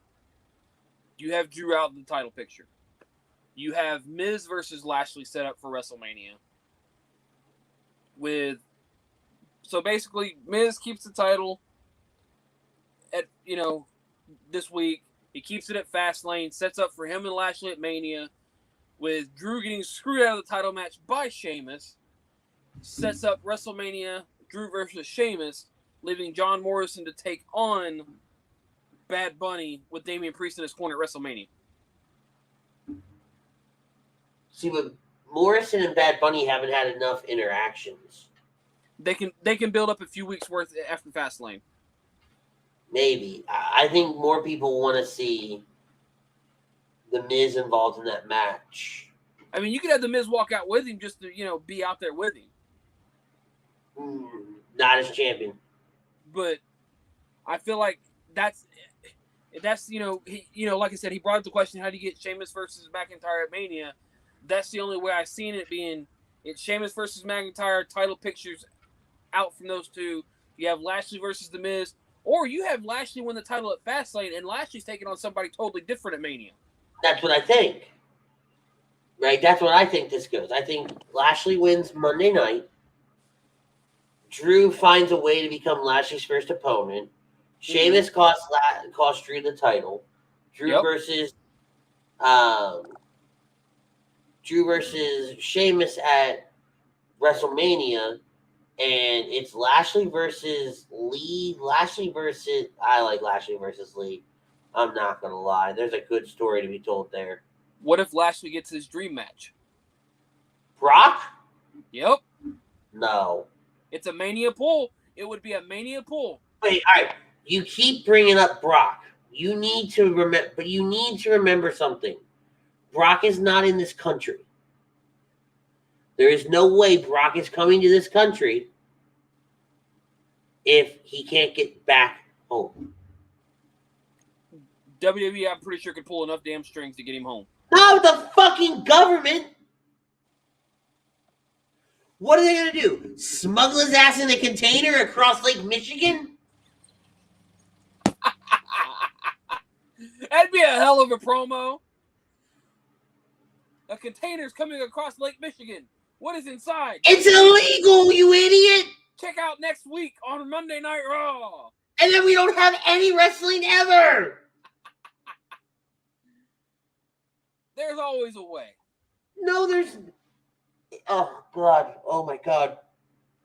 you have Drew out in the title picture. You have Miz versus Lashley set up for WrestleMania. So basically, Miz keeps the title at this week. He keeps it at Fastlane, sets up for him and Lashley at Mania, with Drew getting screwed out of the title match by Sheamus. Sets up WrestleMania, Drew versus Sheamus, leaving John Morrison to take on Bad Bunny with Damian Priest in his corner at WrestleMania. See, but Morrison and Bad Bunny haven't had enough interactions. They can build up a few weeks worth after Fastlane. Maybe. I think more people want to see The Miz involved in that match. I mean, you could have The Miz walk out with him just to, be out there with him. Not as champion. But I feel like that's like I said, he brought up the question, how do you get Sheamus versus McIntyre at Mania? That's the only way I've seen it being. It's Sheamus versus McIntyre, title pictures out from those two. You have Lashley versus The Miz, or you have Lashley win the title at Fastlane, and Lashley's taking on somebody totally different at Mania. That's what I think. Right? That's what I think this goes. I think Lashley wins Monday night. Drew finds a way to become Lashley's first opponent. Sheamus costs Drew the title. Drew versus Sheamus at WrestleMania, and it's Lashley versus Lee. I like Lashley versus Lee. I'm not gonna lie. There's a good story to be told there. What if Lashley gets his dream match? Brock? Yep. No. It's a Mania pull. It would be a Mania pull. Wait, all right. You keep bringing up Brock. You need to remember something. Brock is not in this country. There is no way Brock is coming to this country if he can't get back home. WWE, I'm pretty sure, could pull enough damn strings to get him home. Not with the fucking government. What are they going to do? Smuggle his ass in a container across Lake Michigan? That'd be a hell of a promo. A container's coming across Lake Michigan. What is inside? It's illegal, you idiot! Check out next week on Monday Night Raw. And then we don't have any wrestling ever! There's always a way. No, there's... Oh, God. Oh, my God.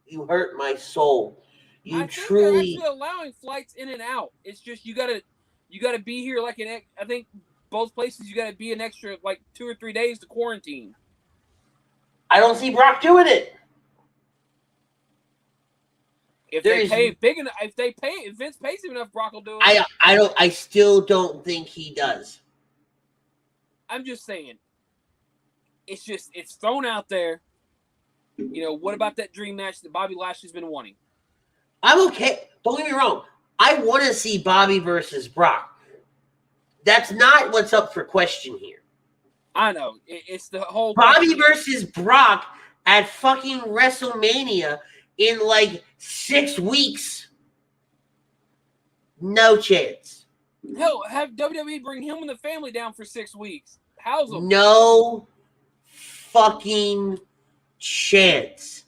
You hurt my soul. I think they're actually allowing flights in and out. It's just you gotta be here I think both places you gotta be an extra 2 or 3 days to quarantine. I don't see Brock doing it. If Vince pays him enough, Brock will do it. I still don't think he does. I'm just saying. It's thrown out there. What about that dream match that Bobby Lashley's been wanting? I'm okay. Don't get me wrong. I want to see Bobby versus Brock. That's not what's up for question here. I know. It's the whole... Bobby versus Brock at fucking WrestleMania in 6 weeks. No chance. Hell, have WWE bring him and the family down for 6 weeks. How's them? No fucking chance.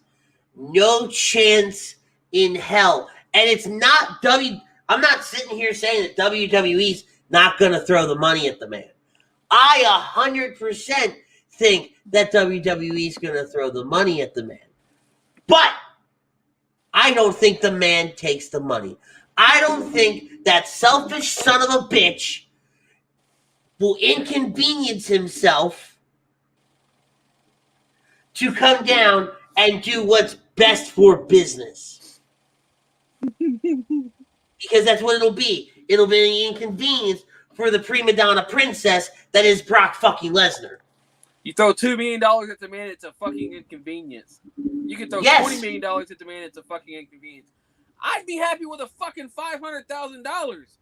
No chance in hell. And it's not I'm not sitting here saying that WWE's not going to throw the money at the man. I 100% think that WWE's going to throw the money at the man. But I don't think the man takes the money. I don't think that selfish son of a bitch will inconvenience himself to come down and do what's best for business. Because that's what it'll be. It'll be an inconvenience for the prima donna princess that is Brock fucking Lesnar. You throw $2 million at the man, it's a fucking inconvenience. You can throw $20 million at the man, it's a fucking inconvenience. I'd be happy with a fucking $500,000.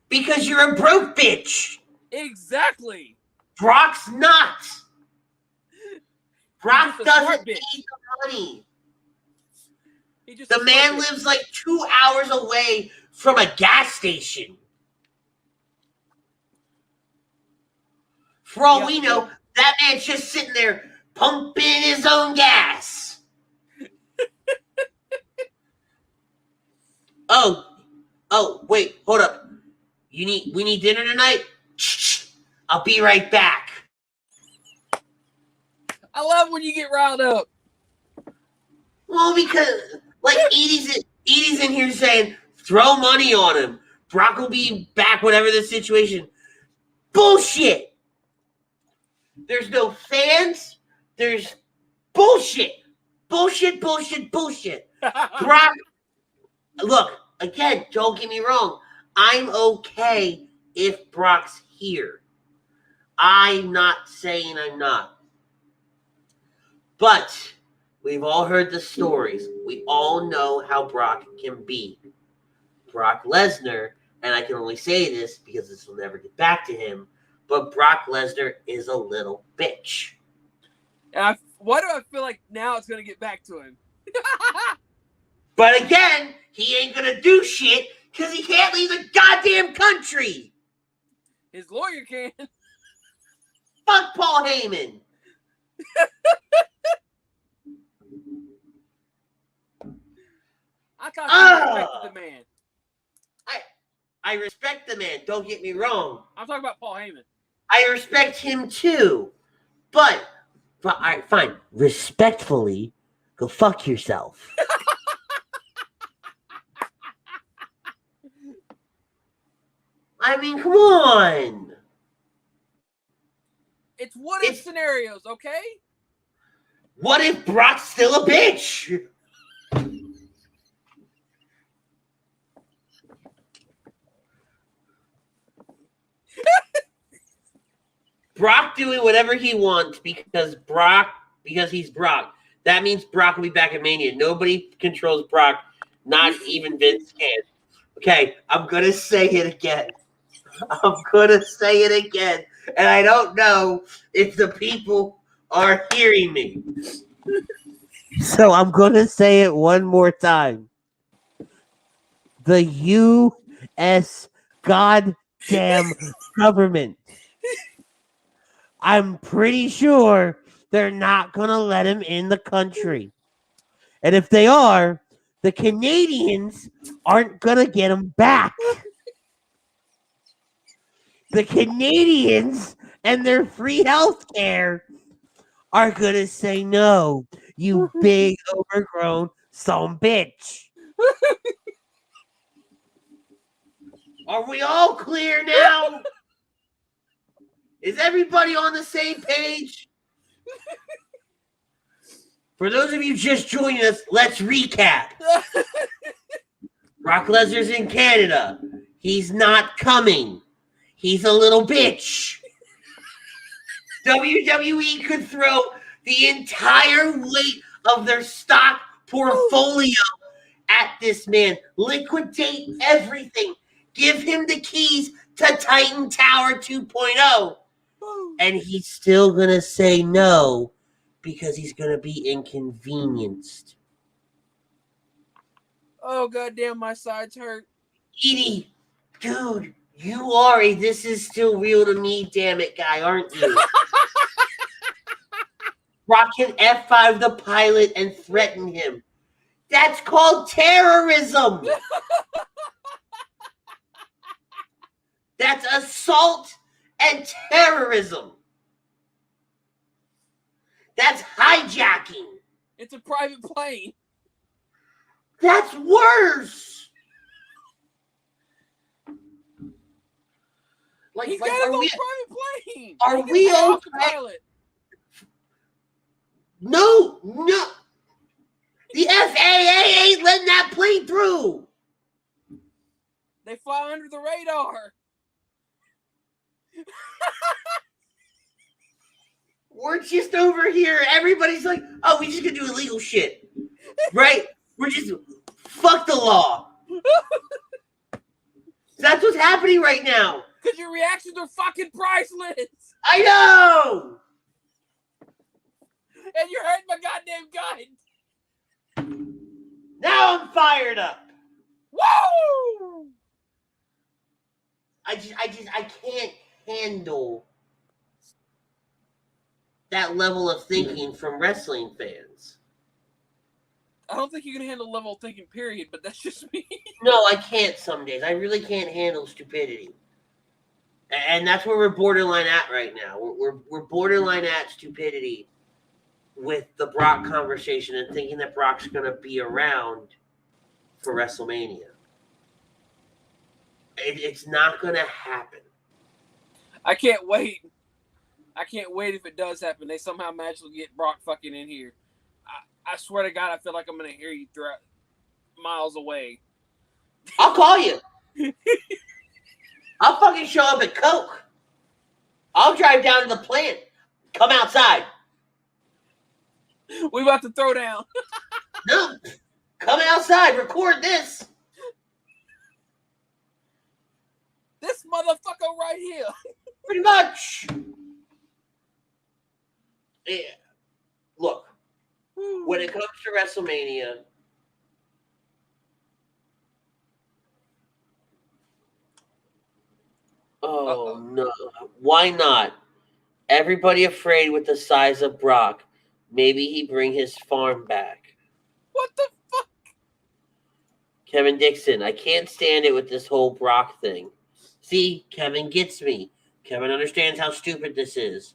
Because you're a broke bitch. Exactly. Brock's not. Brock doesn't need the money. The man lives 2 hours away from a gas station. For all we know, that man's just sitting there pumping his own gas. Oh, wait, hold up. We need dinner tonight? I'll be right back. I love when you get riled up. Well, because Edie's in here saying, throw money on him. Brock will be back, whatever the situation. Bullshit. There's no fans. There's bullshit. Bullshit. Brock, look, again, don't get me wrong. I'm okay if Brock's here. I'm not saying I'm not. But we've all heard the stories. We all know how Brock can be. Brock Lesnar, and I can only say this because this will never get back to him, but Brock Lesnar is a little bitch. Why do I feel like now it's going to get back to him? But again, he ain't going to do shit because he can't leave the goddamn country. His lawyer can. Fuck Paul Heyman. I thought you respected the man. I respect the man. Don't get me wrong. I'm talking about Paul Heyman. I respect him too. But all right, fine. Respectfully, go fuck yourself. I mean, come on. It's what-if scenarios, okay? What if Brock's still a bitch? Brock doing whatever he wants because he's Brock. That means Brock will be back at Mania. Nobody controls Brock, not even Vince can. Okay, I'm going to say it again. And I don't know if the people are hearing me. So I'm going to say it one more time. The U.S. goddamn government. I'm pretty sure they're not going to let him in the country. And if they are, the Canadians aren't going to get him back. The Canadians and their free health care are going to say no, you big overgrown son bitch. Are we all clear now? Is everybody on the same page? For those of you just joining us, let's recap. Brock Lesnar's in Canada. He's not coming. He's a little bitch. WWE could throw the entire weight of their stock portfolio at this man. Liquidate everything. Give him the keys to Titan Tower 2.0. And he's still going to say no because he's going to be inconvenienced. Oh, goddamn, my sides hurt. Edie, dude, you are a this is still real to me, damn it, guy, aren't you? Brock can F5 the pilot and threaten him. That's called terrorism. That's assault and terrorism. That's hijacking. It's a private plane. That's worse. He's got to go private plane. Are we okay? No. The FAA ain't letting that plane through. They fly under the radar. We're just over here. Everybody's like, oh, we just gonna do illegal shit. Right? We're just fuck the law. That's what's happening right now. Because your reactions are fucking priceless. I know. And you're hurting my goddamn gun. Now I'm fired up. Woo! I can't handle that level of thinking from wrestling fans. I don't think you can handle level of thinking, period, but that's just me. No, I can't some days. I really can't handle stupidity. And that's where we're borderline at right now. We're borderline at stupidity with the Brock conversation and thinking that Brock's going to be around for WrestleMania. It's not going to happen. I can't wait. I can't wait if it does happen. They somehow magically get Brock fucking in here. I swear to God, I feel like I'm going to hear you throughout miles away. I'll call you. I'll fucking show up at Coke. I'll drive down to the plant. Come outside. We about to throw down. No. Come outside. Record this. This motherfucker right here. Pretty much. Yeah. Look, when it comes to WrestleMania, no. Why not? Everybody afraid with the size of Brock. Maybe he bring his farm back. What the fuck? Kevin Dixon, I can't stand it with this whole Brock thing. See, Kevin gets me. Kevin understands how stupid this is.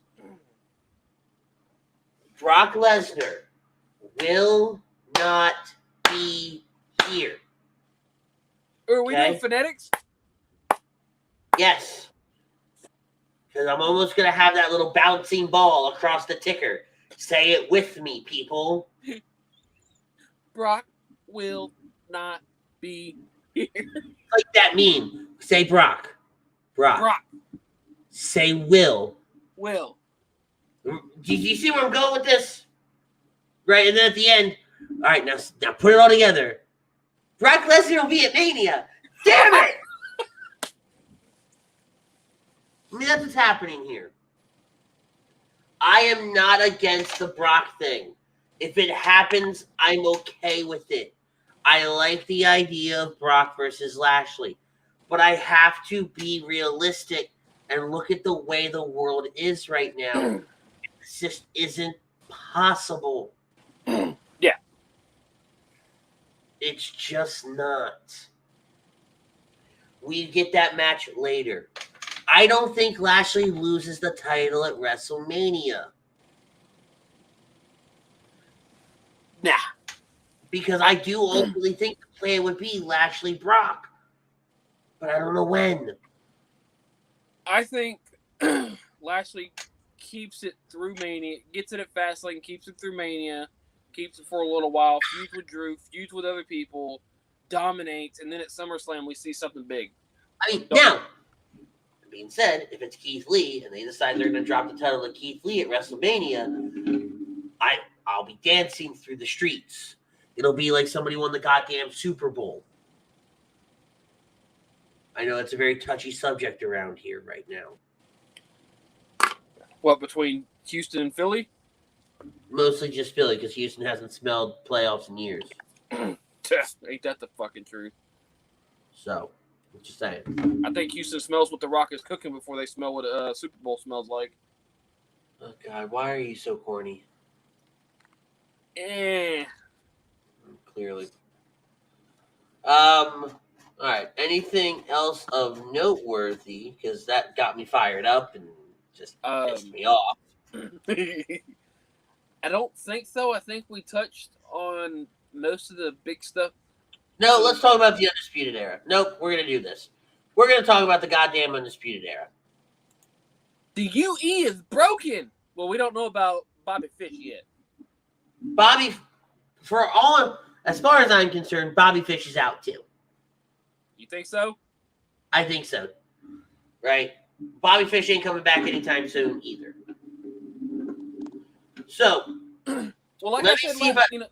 Brock Lesnar will not be here. Are we doing phonetics? Yes. Because I'm almost going to have that little bouncing ball across the ticker. Say it with me, people. Brock will not be here. Like that meme. Say Brock. Brock. Say Will. Will. Do you see where I'm going with this? Right, and then at the end, all right, now put it all together. Brock Lesnar will be at Mania. Damn it! I mean, that's what's happening here. I am not against the Brock thing. If it happens, I'm okay with it. I like the idea of Brock versus Lashley. But I have to be realistic and look at the way the world is right now. It just isn't possible. Yeah. It's just not. We get that match later. I don't think Lashley loses the title at WrestleMania. Nah. Because I do ultimately think the plan would be Lashley Brock. But I don't know when. I think Lashley keeps it through Mania, gets it at Fastlane, keeps it through Mania, keeps it for a little while, feuds with Drew, feuds with other people, dominates, and then at SummerSlam we see something big. I mean, now, that being said, if it's Keith Lee and they decide they're going to drop the title to Keith Lee at WrestleMania, I'll be dancing through the streets. It'll be like somebody won the goddamn Super Bowl. I know it's a very touchy subject around here right now. What, between Houston and Philly? Mostly just Philly, because Houston hasn't smelled playoffs in years. Ain't that the fucking truth? So, I'm just saying. I think Houston smells what The Rock is cooking before they smell what a Super Bowl smells like. Oh, God, why are you so corny? Clearly. All right. Anything else of noteworthy? Because that got me fired up and just pissed me off. I don't think so. I think we touched on most of the big stuff. No, let's talk about the Undisputed Era. Nope, we're going to do this. We're going to talk about the goddamn Undisputed Era. The UE is broken. Well, we don't know about Bobby Fish yet. Bobby, as far as I'm concerned, Bobby Fish is out too. You think so? I think so. Right? Bobby Fish ain't coming back anytime soon either. So, well, like let I said me see last, if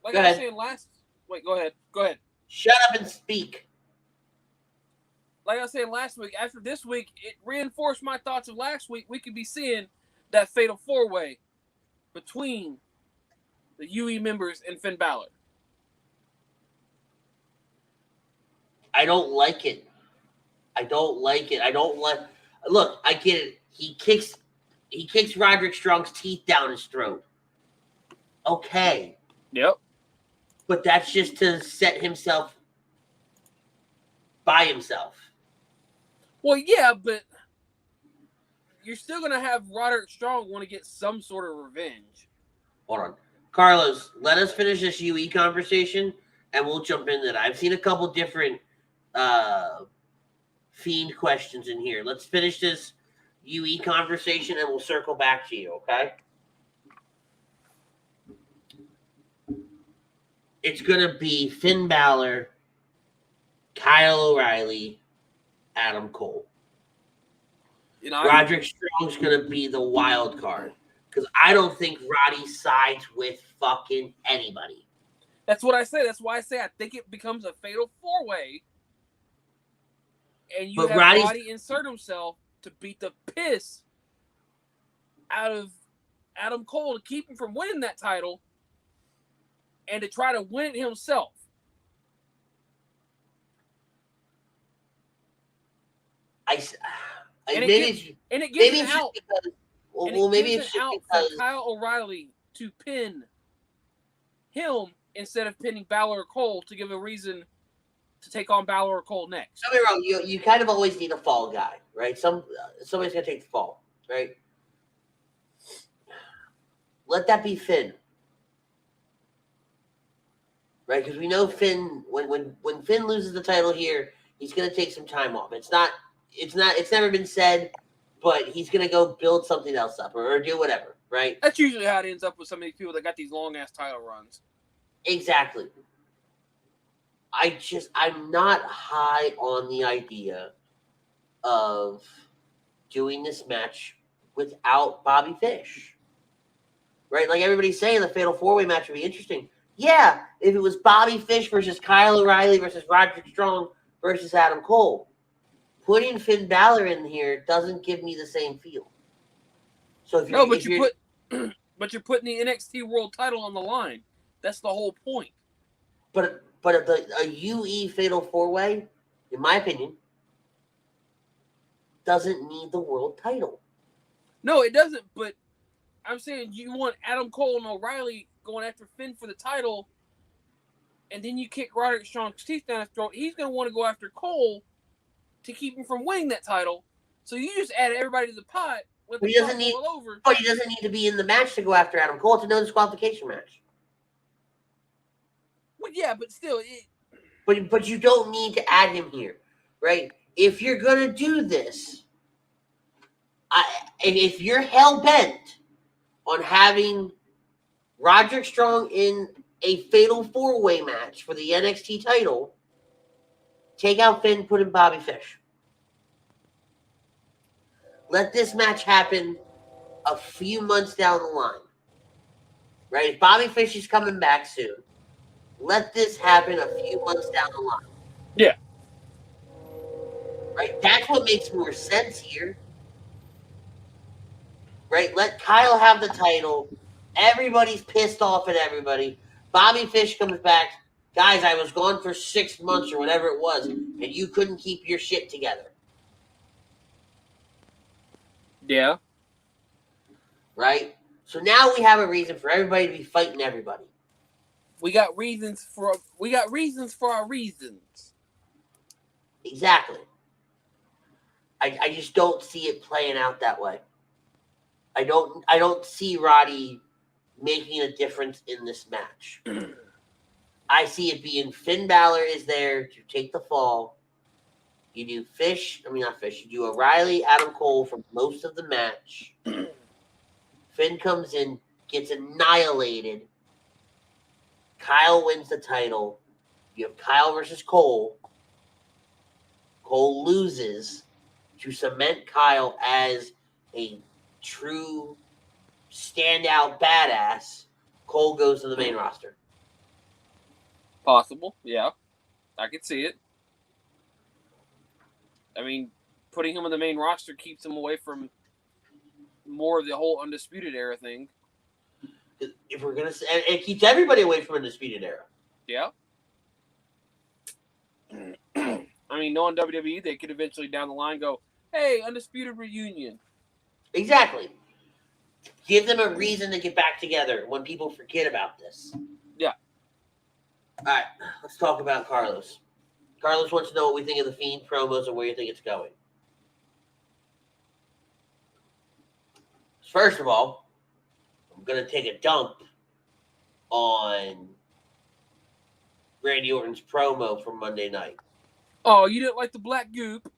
like I said last. Wait, go ahead. Go ahead. Shut up and speak. Like I said last week, after this week, it reinforced my thoughts of last week. We could be seeing that fatal four-way between the UE members and Finn Balor. I don't like it. Look, I get it. He kicks Roderick Strong's teeth down his throat. Okay. Yep. But that's just to set himself by himself. Well, yeah, but you're still going to have Roderick Strong want to get some sort of revenge. Hold on. Carlos, let us finish this UE conversation, and we'll jump into that. I've seen a couple different Fiend questions in here. Let's finish this UE conversation, and we'll circle back to you, okay? It's going to be Finn Balor, Kyle O'Reilly, Adam Cole. Roderick Strong's going to be the wild card because I don't think Roddy sides with fucking anybody. That's what I say. That's why I say I think it becomes a fatal four-way, and you have Roddy insert himself to beat the piss out of Adam Cole to keep him from winning that title and to try to win it himself. Maybe it's out for Kyle O'Reilly to pin him instead of pinning Balor or Cole to give a reason to take on Balor or Cole next. Don't get me wrong, you kind of always need a fall guy, right? Somebody's gonna take the fall, right? Let that be Finn, right? Because we know Finn when Finn loses the title here, he's gonna take some time off. It's never been said, but he's gonna go build something else up or do whatever, right? That's usually how it ends up with some of these people that got these long ass title runs. Exactly. I'm not high on the idea of doing this match without Bobby Fish. Right? Like everybody's saying, the Fatal 4-Way match would be interesting. Yeah, if it was Bobby Fish versus Kyle O'Reilly versus Roderick Strong versus Adam Cole. Putting Finn Balor in here doesn't give me the same feel. So if but you're putting the NXT World Title on the line. That's the whole point. But a UE Fatal 4-Way, in my opinion, doesn't need the world title. No, it doesn't. But I'm saying you want Adam Cole and O'Reilly going after Finn for the title, and then you kick Roderick Strong's teeth down his throat. He's going to want to go after Cole to keep him from winning that title. So you just add everybody to the pot. But he doesn't need to be in the match to go after Adam Cole. It's a no disqualification match. Well, yeah, but still. But you don't need to add him here, right? If you're going to do this, if you're hell-bent on having Roderick Strong in a Fatal 4-Way match for the NXT title, take out Finn, put in Bobby Fish. Let this match happen a few months down the line, right? If Bobby Fish is coming back soon, let this happen a few months down the line. Yeah. Right? That's what makes more sense here. Right? Let Kyle have the title. Everybody's pissed off at everybody. Bobby Fish comes back. Guys, I was gone for 6 months or whatever it was, and you couldn't keep your shit together. Yeah. Right? So now we have a reason for everybody to be fighting everybody. We got reasons for our reasons. Exactly. I just don't see it playing out that way. I don't see Roddy making a difference in this match. I see it being Finn Balor is there to take the fall. You do you do O'Reilly, Adam Cole for most of the match. Finn comes in, gets annihilated. Kyle wins the title. You have Kyle versus Cole. Cole loses to cement Kyle as a true standout badass. Cole goes to the main roster. Possible, yeah. I could see it. I mean, putting him on the main roster keeps him away from more of the whole Undisputed Era thing. If we're gonna say, it keeps everybody away from Undisputed Era. Yeah. I mean, knowing WWE, they could eventually down the line go, hey, Undisputed reunion. Exactly. Give them a reason to get back together when people forget about this. Yeah. All right, let's talk about Carlos. Carlos wants to know what we think of the Fiend promos and where you think it's going. First of all, I'm going to take a dump on Randy Orton's promo from Monday night. Oh, you didn't like the black goop?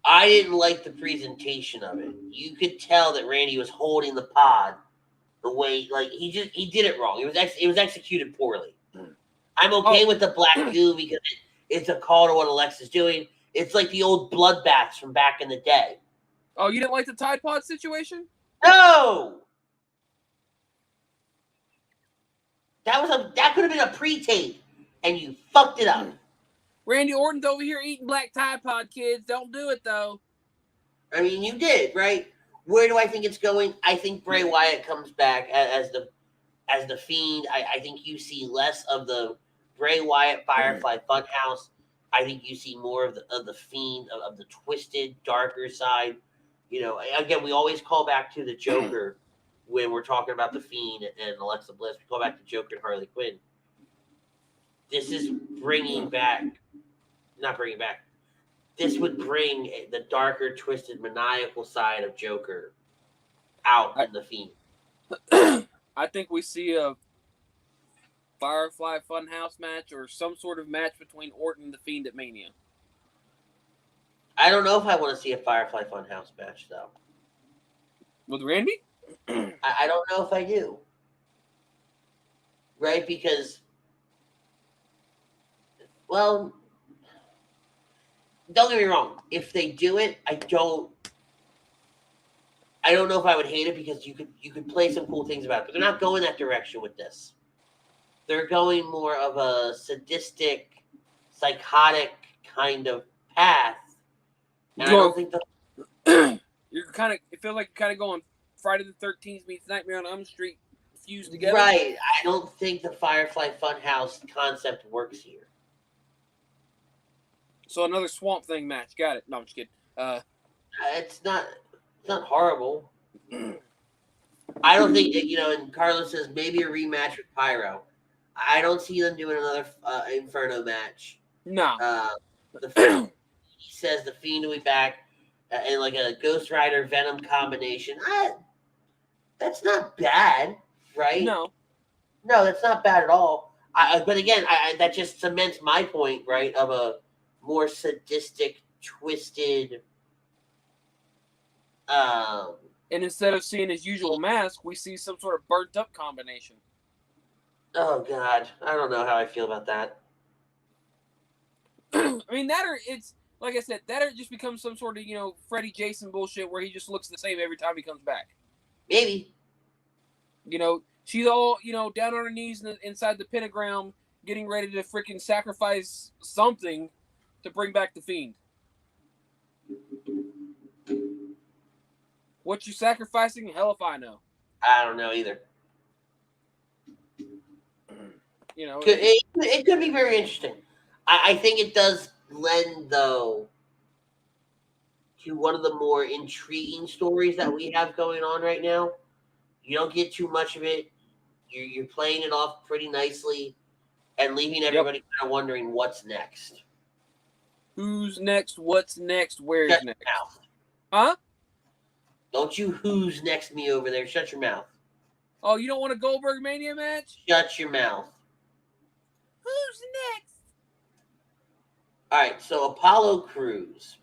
I didn't like the presentation of it. You could tell that Randy was holding the pod the way, like, he did it wrong. It was executed poorly. I'm okay with the black goo because it's a call to what Alexa's doing. It's like the old bloodbaths from back in the day. Oh, you didn't like the Tide Pod situation? No! That could have been a pre-tape, and you fucked it up. Randy Orton's over here eating black Tide Pod, kids. Don't do it, though. I mean, you did, right? Where do I think it's going? I think Bray Wyatt comes back as the Fiend. I think you see less of the Bray Wyatt Firefly Funhouse. I think you see more of the Fiend, of the twisted, darker side. You know, again, we always call back to the Joker when we're talking about the Fiend and Alexa Bliss. We call back to Joker and Harley Quinn. This is this would bring the darker, twisted, maniacal side of Joker out in the Fiend. I think we see a Firefly Funhouse match or some sort of match between Orton and the Fiend at Mania. I don't know if I want to see a Firefly Funhouse match, though. With Randy? I don't know if I do. Right? Because, well, don't get me wrong. If they do it, I don't know if I would hate it because you could play some cool things about it. But they're not going that direction with this. They're going more of a sadistic, psychotic kind of path. And I don't think you're kind of. It feels like you're kind of going Friday the 13th meets Nightmare on Elm Street fused together. Right. I don't think the Firefly Funhouse concept works here. So another Swamp Thing match. Got it. No, I'm just kidding. It's not horrible. I don't think and Carlos says maybe a rematch with Pyro. I don't see them doing another Inferno match. No. He says the Fiend will be back in like a Ghost Rider Venom combination. That's not bad, right? No, that's not bad at all. But again, that just cements my point, right, of a more sadistic, twisted. And instead of seeing his usual mask, we see some sort of burnt up combination. Oh God, I don't know how I feel about that. I mean, that or it's like I said, that or it just becomes some sort of Freddy Jason bullshit where he just looks the same every time he comes back. Maybe. She's all down on her knees inside the pentagram, getting ready to freaking sacrifice something to bring back the Fiend. What you sacrificing? Hell if I know. I don't know either. It could be very interesting. I think it does lend, though, to one of the more intriguing stories that we have going on right now. You don't get too much of it. You're playing it off pretty nicely and leaving everybody kind of wondering what's next. Who's next? What's next? Where's Shut next? your mouth. Huh? Don't you who's next me over there. Shut your mouth. Oh, you don't want a Goldberg Mania match? Shut your mouth. Who's next? All right, so Apollo Crews.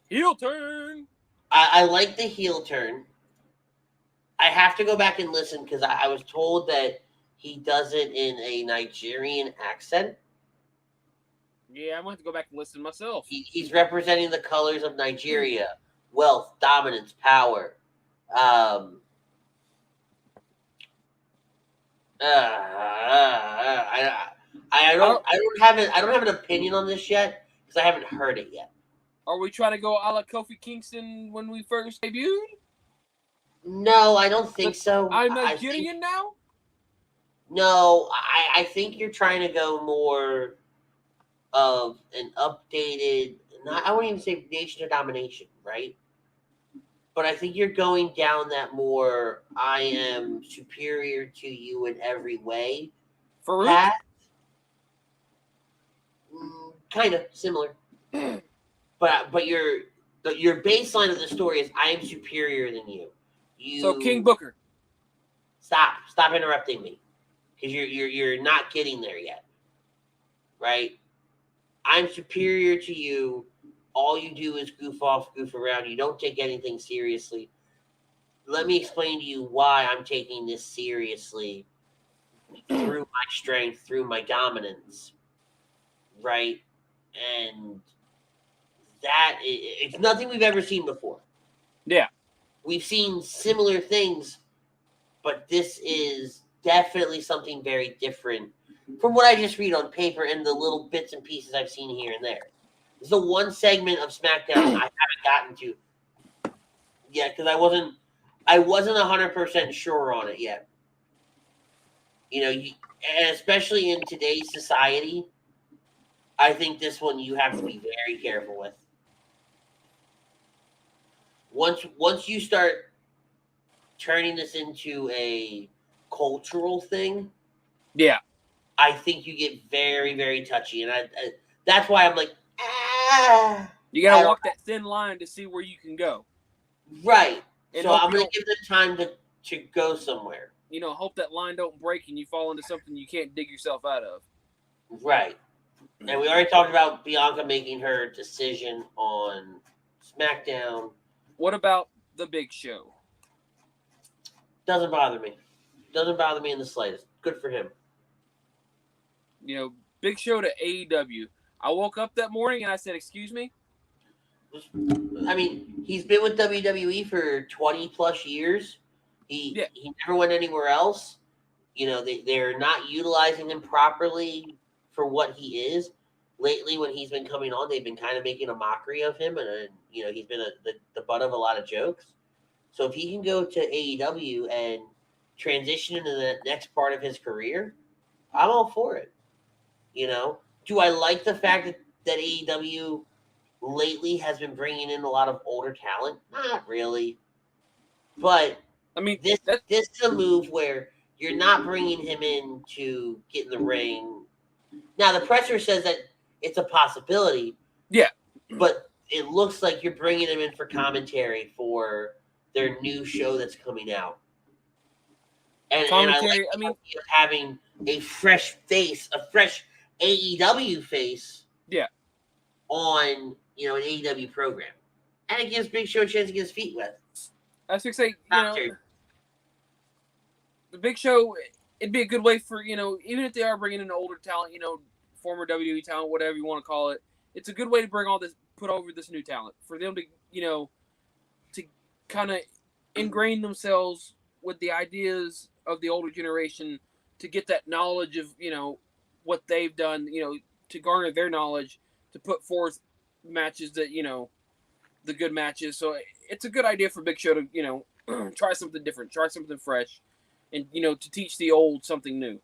Heel turn. I like the heel turn. I have to go back and listen because I was told that he does it in a Nigerian accent. Yeah, I'm going to have to go back and listen myself. He's representing the colors of Nigeria. Wealth, dominance, power. I don't have an opinion on this yet because I haven't heard it yet. Are we trying to go a la Kofi Kingston when we first debuted? No, I don't think so. I'm Nigerian now? No, I think you're trying to go more of an updated, I wouldn't even say Nation of Domination, right? But I think you're going down that more I am superior to you in every way. For real? Path. Kind of similar. But your baseline of the story is I am superior than you. So King Booker. Stop interrupting me. because you're not getting there yet, right? I'm superior to you. All you do is goof off, goof around. You don't take anything seriously. Let me explain to you why I'm taking this seriously through my strength, through my dominance, right? And it's nothing we've ever seen before. Yeah. We've seen similar things, but this is definitely something very different from what I just read on paper and the little bits and pieces I've seen here and there. This is the one segment of SmackDown I haven't gotten to yet because I wasn't 100% sure on it yet. You know, and especially in today's society, I think this one you have to be very careful with. Once you start turning this into a cultural thing, yeah, I think you get very, very touchy, and I that's why I'm like, you gotta walk that thin line to see where you can go. Right. And so I'm gonna give them time to go somewhere. You know, hope that line don't break and you fall into something you can't dig yourself out of. Right. And we already talked about Bianca making her decision on SmackDown. What about the Big Show? Doesn't bother me. Doesn't bother me in the slightest. Good for him. You know, Big Show to AEW. I woke up that morning and I said, "Excuse me." I mean, he's been with WWE for 20 plus years. He never went anywhere else. You know, they're not utilizing him properly for what he is. Lately, when he's been coming on, they've been kind of making a mockery of him, and you know, he's been the butt of a lot of jokes. So if he can go to AEW and transition into the next part of his career, I'm all for it. You know, do I like the fact that AEW lately has been bringing in a lot of older talent? Not really, but I mean, this is a move where you're not bringing him in to get in the ring. Now the pressure says that it's a possibility. Yeah, but it looks like you're bringing him in for commentary for their new show that's coming out. And I like having a fresh face, a fresh AEW face. Yeah. On, you know, an AEW program. And it gives Big Show a chance to get his feet wet. I was going to say, you know, the Big Show, it'd be a good way for, you know, even if they are bringing in older talent, you know, former WWE talent, whatever you want to call it, it's a good way to bring all this, put over this new talent for them to, you know, to kind of ingrain themselves with the ideas of the older generation to get that knowledge of, you know, what they've done, you know, to garner their knowledge, to put forth matches that, you know, the good matches. So it's a good idea for Big Show to, you know, try something different, try something fresh, and, you know, to teach the old something new.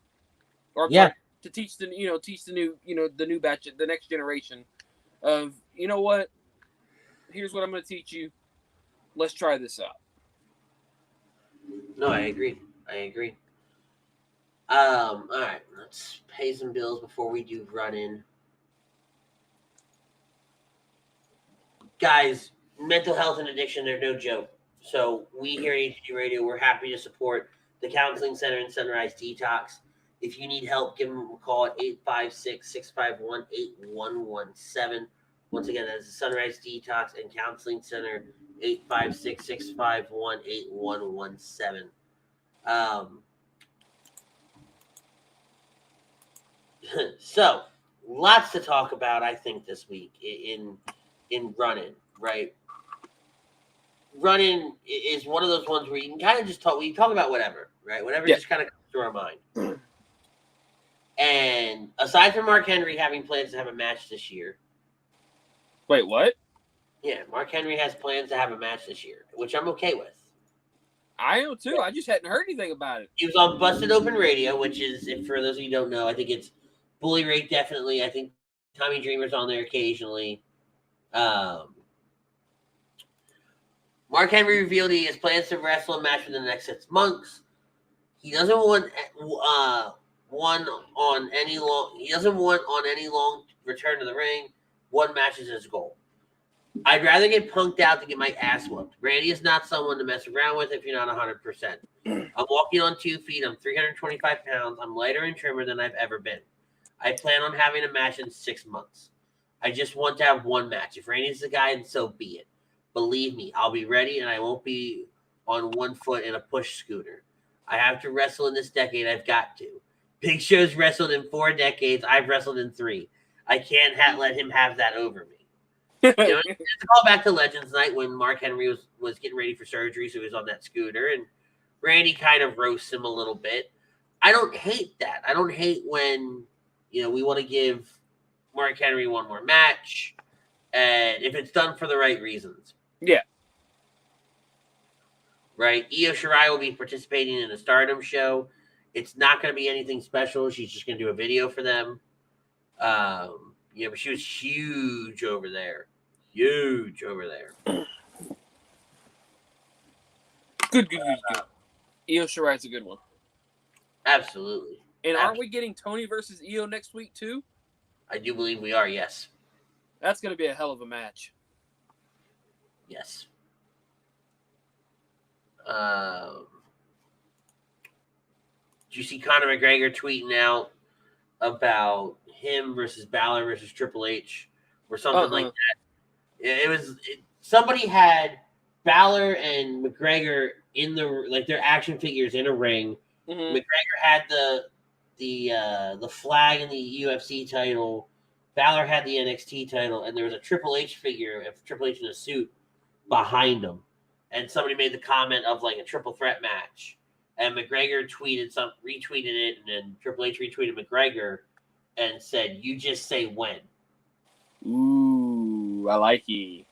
Or to teach the, you know, teach the new, you know, the new batch, the next generation of, you know what, here's what I'm going to teach you. Let's try this out. No, I agree. All right, let's pay some bills before we do run in. Guys, mental health and addiction, they're no joke. So we here at HG Radio, we're happy to support the Counseling Center and Sunrise Detox. If you need help, give them a call at 856-651-8117. Once again, that's the Sunrise Detox and Counseling Center, 856-651-8117. So, lots to talk about, I think, this week in running, right? Running is one of those ones where you can kind of just talk. We talk about whatever, right? Whatever just kind of comes through our mind. And aside from Mark Henry having plans to have a match this year. Wait, what? Yeah, Mark Henry has plans to have a match this year, which I'm okay with. I am too. I just hadn't heard anything about it. He was on Busted Open Radio, which is, if for those of you who don't know, I think it's Bully Ray definitely. I think Tommy Dreamer's on there occasionally. Mark Henry revealed he has plans to wrestle a match within the next 6 months. He doesn't want any long return to the ring. One match is his goal. I'd rather get punked out than get my ass whooped. Randy is not someone to mess around with if you're not 100%. I'm walking on 2 feet. I'm 325 pounds. I'm lighter and trimmer than I've ever been. I plan on having a match in 6 months. I just want to have one match. If Randy's the guy, then so be it. Believe me, I'll be ready, and I won't be on 1 foot in a push scooter. I have to wrestle in this decade. I've got to. Big Show's wrestled in 4 decades. I've wrestled in 3. I can't let him have that over me. It's a call back to Legends Night when Mark Henry was getting ready for surgery, so he was on that scooter, and Randy kind of roasts him a little bit. I don't hate that. I don't hate when, we want to give Mark Henry one more match, and if it's done for the right reasons. Yeah. Right? Io Shirai will be participating in a Stardom show. It's not going to be anything special. She's just going to do a video for them. But she was huge over there. Huge over there. Good. Io Shirai's a good one. Absolutely. And aren't we getting Tony versus Io next week too? I do believe we are, yes. That's going to be a hell of a match. Yes. Did you see Conor McGregor tweeting out about him versus Balor versus Triple H or something like that? Somebody had Balor and McGregor in their action figures in a ring. Mm-hmm. McGregor had the flag and the UFC title. Balor had the NXT title, and there was a Triple H figure of Triple H in a suit behind him. And somebody made the comment of like a triple threat match. And McGregor retweeted it, and then Triple H retweeted McGregor and said, "You just say when." Ooh, I like it.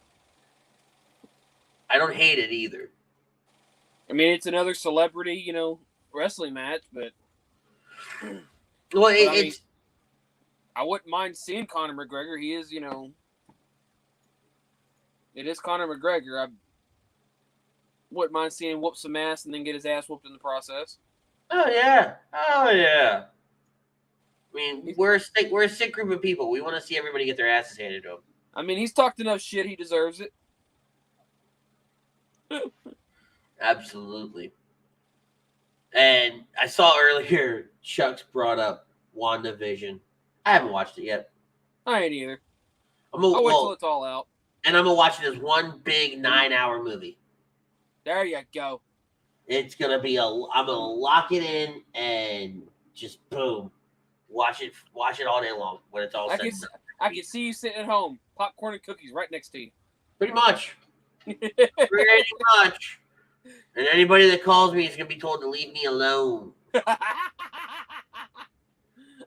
I don't hate it either. I mean, it's another celebrity, wrestling match, but I wouldn't mind seeing Conor McGregor. He is, it is Conor McGregor. I wouldn't mind seeing him whoop some ass and then get his ass whooped in the process. Oh yeah. I mean, we're a sick group of people. We want to see everybody get their asses handed to them. I mean, he's talked enough shit. He deserves it. Absolutely. And I saw earlier Chuck's brought up WandaVision. I haven't watched it yet. I ain't either. I'll wait till it's all out. And I'm going to watch it as one big 9-hour movie. There you go. It's going to be I'm going to lock it in and just boom. Watch it all day long when it's all said and done. I can see you sitting at home, popcorn and cookies right next to you. Pretty much. Pretty much. And anybody that calls me is going to be told to leave me alone.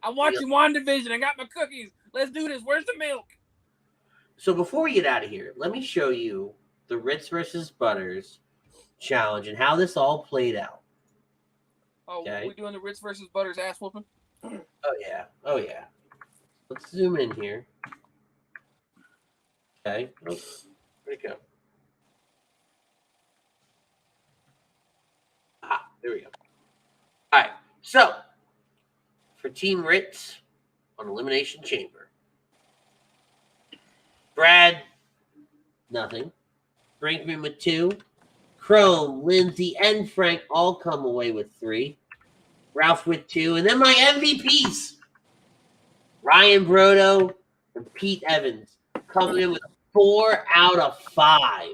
I'm watching WandaVision. I got my cookies. Let's do this. Where's the milk? So before we get out of here, let me show you the Ritz versus Butters challenge and how this all played out. Oh, okay. We doing the Ritz versus Butters ass whooping? Oh yeah. Let's zoom in here. Okay. Oh, where'd it go? There we go. All right. So, for Team Ritz on Elimination Chamber, Brad, nothing. Brinkman with 2. Chrome, Lindsay, and Frank all come away with 3. Ralph with 2. And then my MVPs, Ryan Brodo and Pete Evans, coming in with 4 out of 5.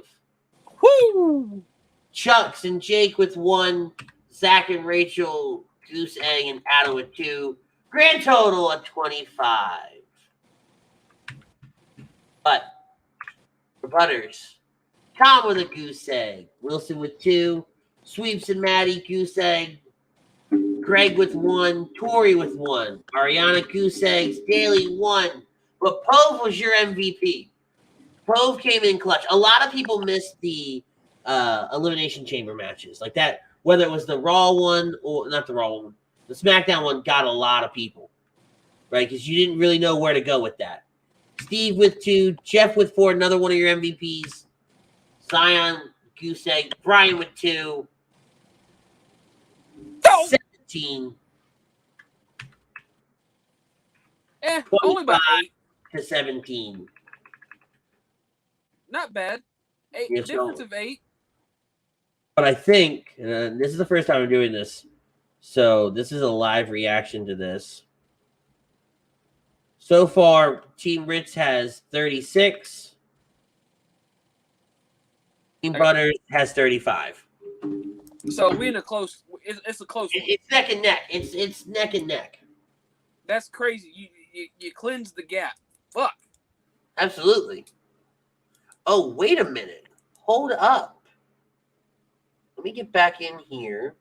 Woo! Chucks and Jake with 1. Zach and Rachel, Goose Egg, and Adam with 2. Grand total of 25. But for Butters, Tom with a Goose Egg. Wilson with 2. Sweeps and Maddie, Goose Egg. Greg with 1. Tori with 1. Ariana, Goose Eggs. Daly, 1. But Pove was your MVP. Pove came in clutch. A lot of people missed the Elimination Chamber matches. Like that, whether it was the Raw one or not the Raw one. The SmackDown one got a lot of people. Right? Because you didn't really know where to go with that. Steve with 2. Jeff with 4. Another one of your MVPs. Zion, Goose Egg. Brian with 2. 17. Only by 8. To 17. Not bad. Eight Yes, difference no. of 8. But I think this is the first time I'm doing this, so this is a live reaction to this. So far, Team Ritz has 36. Team Butters has 35. So we in a close. It's a close one. It's neck and neck. It's neck and neck. That's crazy. You cleanse the gap. Fuck. Absolutely. Oh, wait a minute. Hold up. Let me get back in here.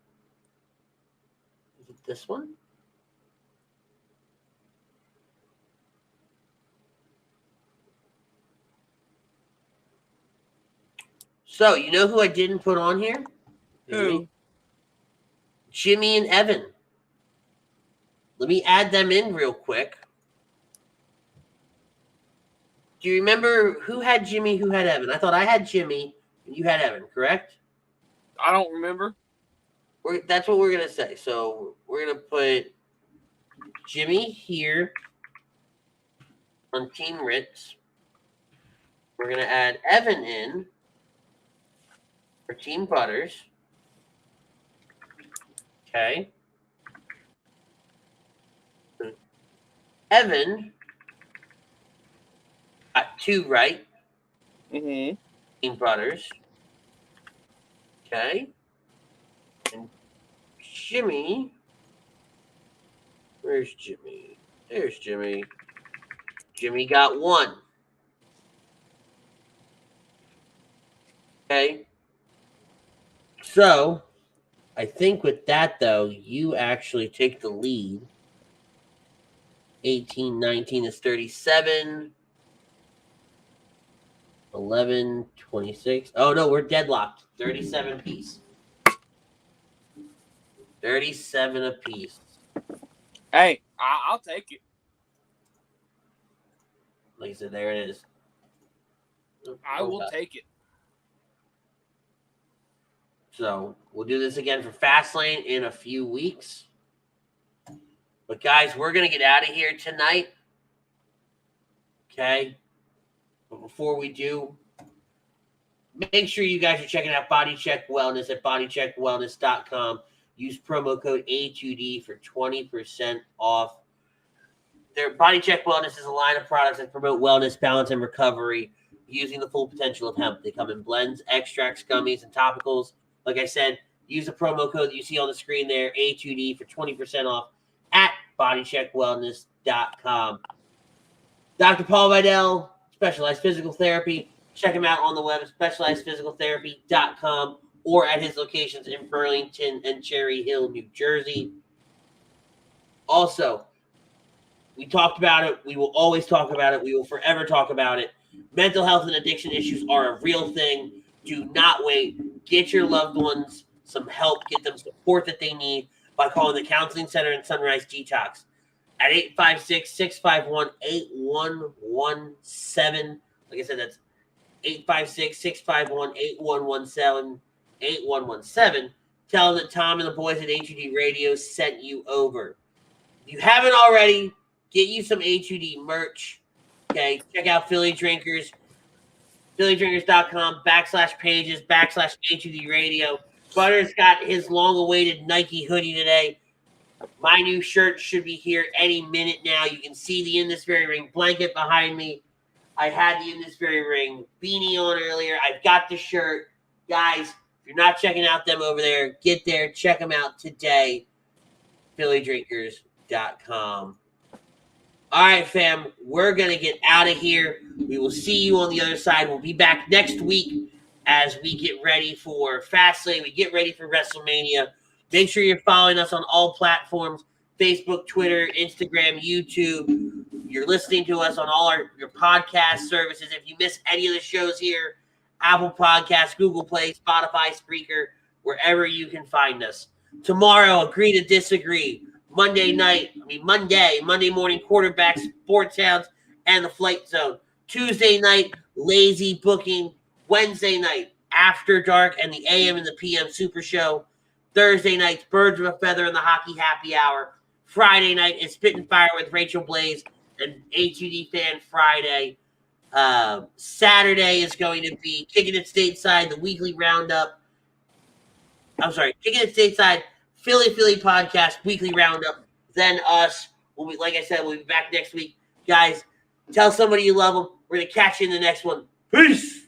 Is it this one? So, you know who I didn't put on here? Who? Jimmy and Evan. Let me add them in real quick. Do you remember who had Jimmy, who had Evan? I thought I had Jimmy and you had Evan, correct? I don't remember. That's what we're going to say. So we're going to put Jimmy here on Team Ritz. We're going to add Evan in for Team Butters. Okay. Evan got 2 right. Mm-hmm. Team Butters. Okay. And Jimmy. Where's Jimmy? There's Jimmy. Jimmy got 1. Okay. So, I think with that, though, you actually take the lead. 18, 19 is 37. 11, 26. Oh, no, we're deadlocked. 37 apiece. 37 apiece. Hey, I'll take it. Like I said, there it is. I will take it. So we'll do this again for Fastlane in a few weeks. But guys, we're going to get out of here tonight. Okay? But before we do, make sure you guys are checking out Body Check Wellness at bodycheckwellness.com. Use promo code A2D for 20% off. Their Body Check Wellness is a line of products that promote wellness, balance, and recovery using the full potential of hemp. They come in blends, extracts, gummies, and topicals. Like I said, use the promo code that you see on the screen there, A2D, for 20% off at bodycheckwellness.com. Dr. Paul Vidal, Specialized Physical Therapy. Check him out on the web, specializedphysicaltherapy.com, or at his locations in Burlington and Cherry Hill, New Jersey. Also, we talked about it. We will always talk about it. We will forever talk about it. Mental health and addiction issues are a real thing. Do not wait. Get your loved ones some help. Get them support that they need by calling the Counseling Center in Sunrise Detox at 856-651-8117. Like I said, that's 856-651-8117. Tell them that Tom and the boys at HUD Radio sent you over. If you haven't already, get you some HUD merch. Okay, check out Philly Drinkers. PhillyDrinkers.com/pages/HUD Radio. Butter's got his long-awaited Nike hoodie today. My new shirt should be here any minute now. You can see the In This Very Ring blanket behind me. I had the In This Very Ring beanie on earlier. I've got the shirt. Guys, if you're not checking out them over there, get there. Check them out today. PhillyDrinkers.com. All right, fam, we're going to get out of here. We will see you on the other side. We'll be back next week as we get ready for Fastlane. We get ready for WrestleMania. Make sure you're following us on all platforms, Facebook, Twitter, Instagram, YouTube. You're listening to us on all your podcast services. If you miss any of the shows here, Apple Podcasts, Google Play, Spotify, Spreaker, wherever you can find us. Tomorrow, Agree to Disagree. Monday morning quarterback, Sports Sounds, and the Flight Zone. Tuesday night, Lazy Booking. Wednesday night, After Dark and the AM and the PM Super Show. Thursday night, Birds of a Feather and the Hockey Happy Hour. Friday night is Spit and Fire with Rachel Blaze and HUD Fan Friday. Saturday is going to be Kicking It Stateside, the weekly roundup. I'm sorry, Kicking It Stateside, Philly podcast, weekly roundup. Then us. We'll be, like I said, we'll be back next week. Guys, tell somebody you love them. We're going to catch you in the next one. Peace.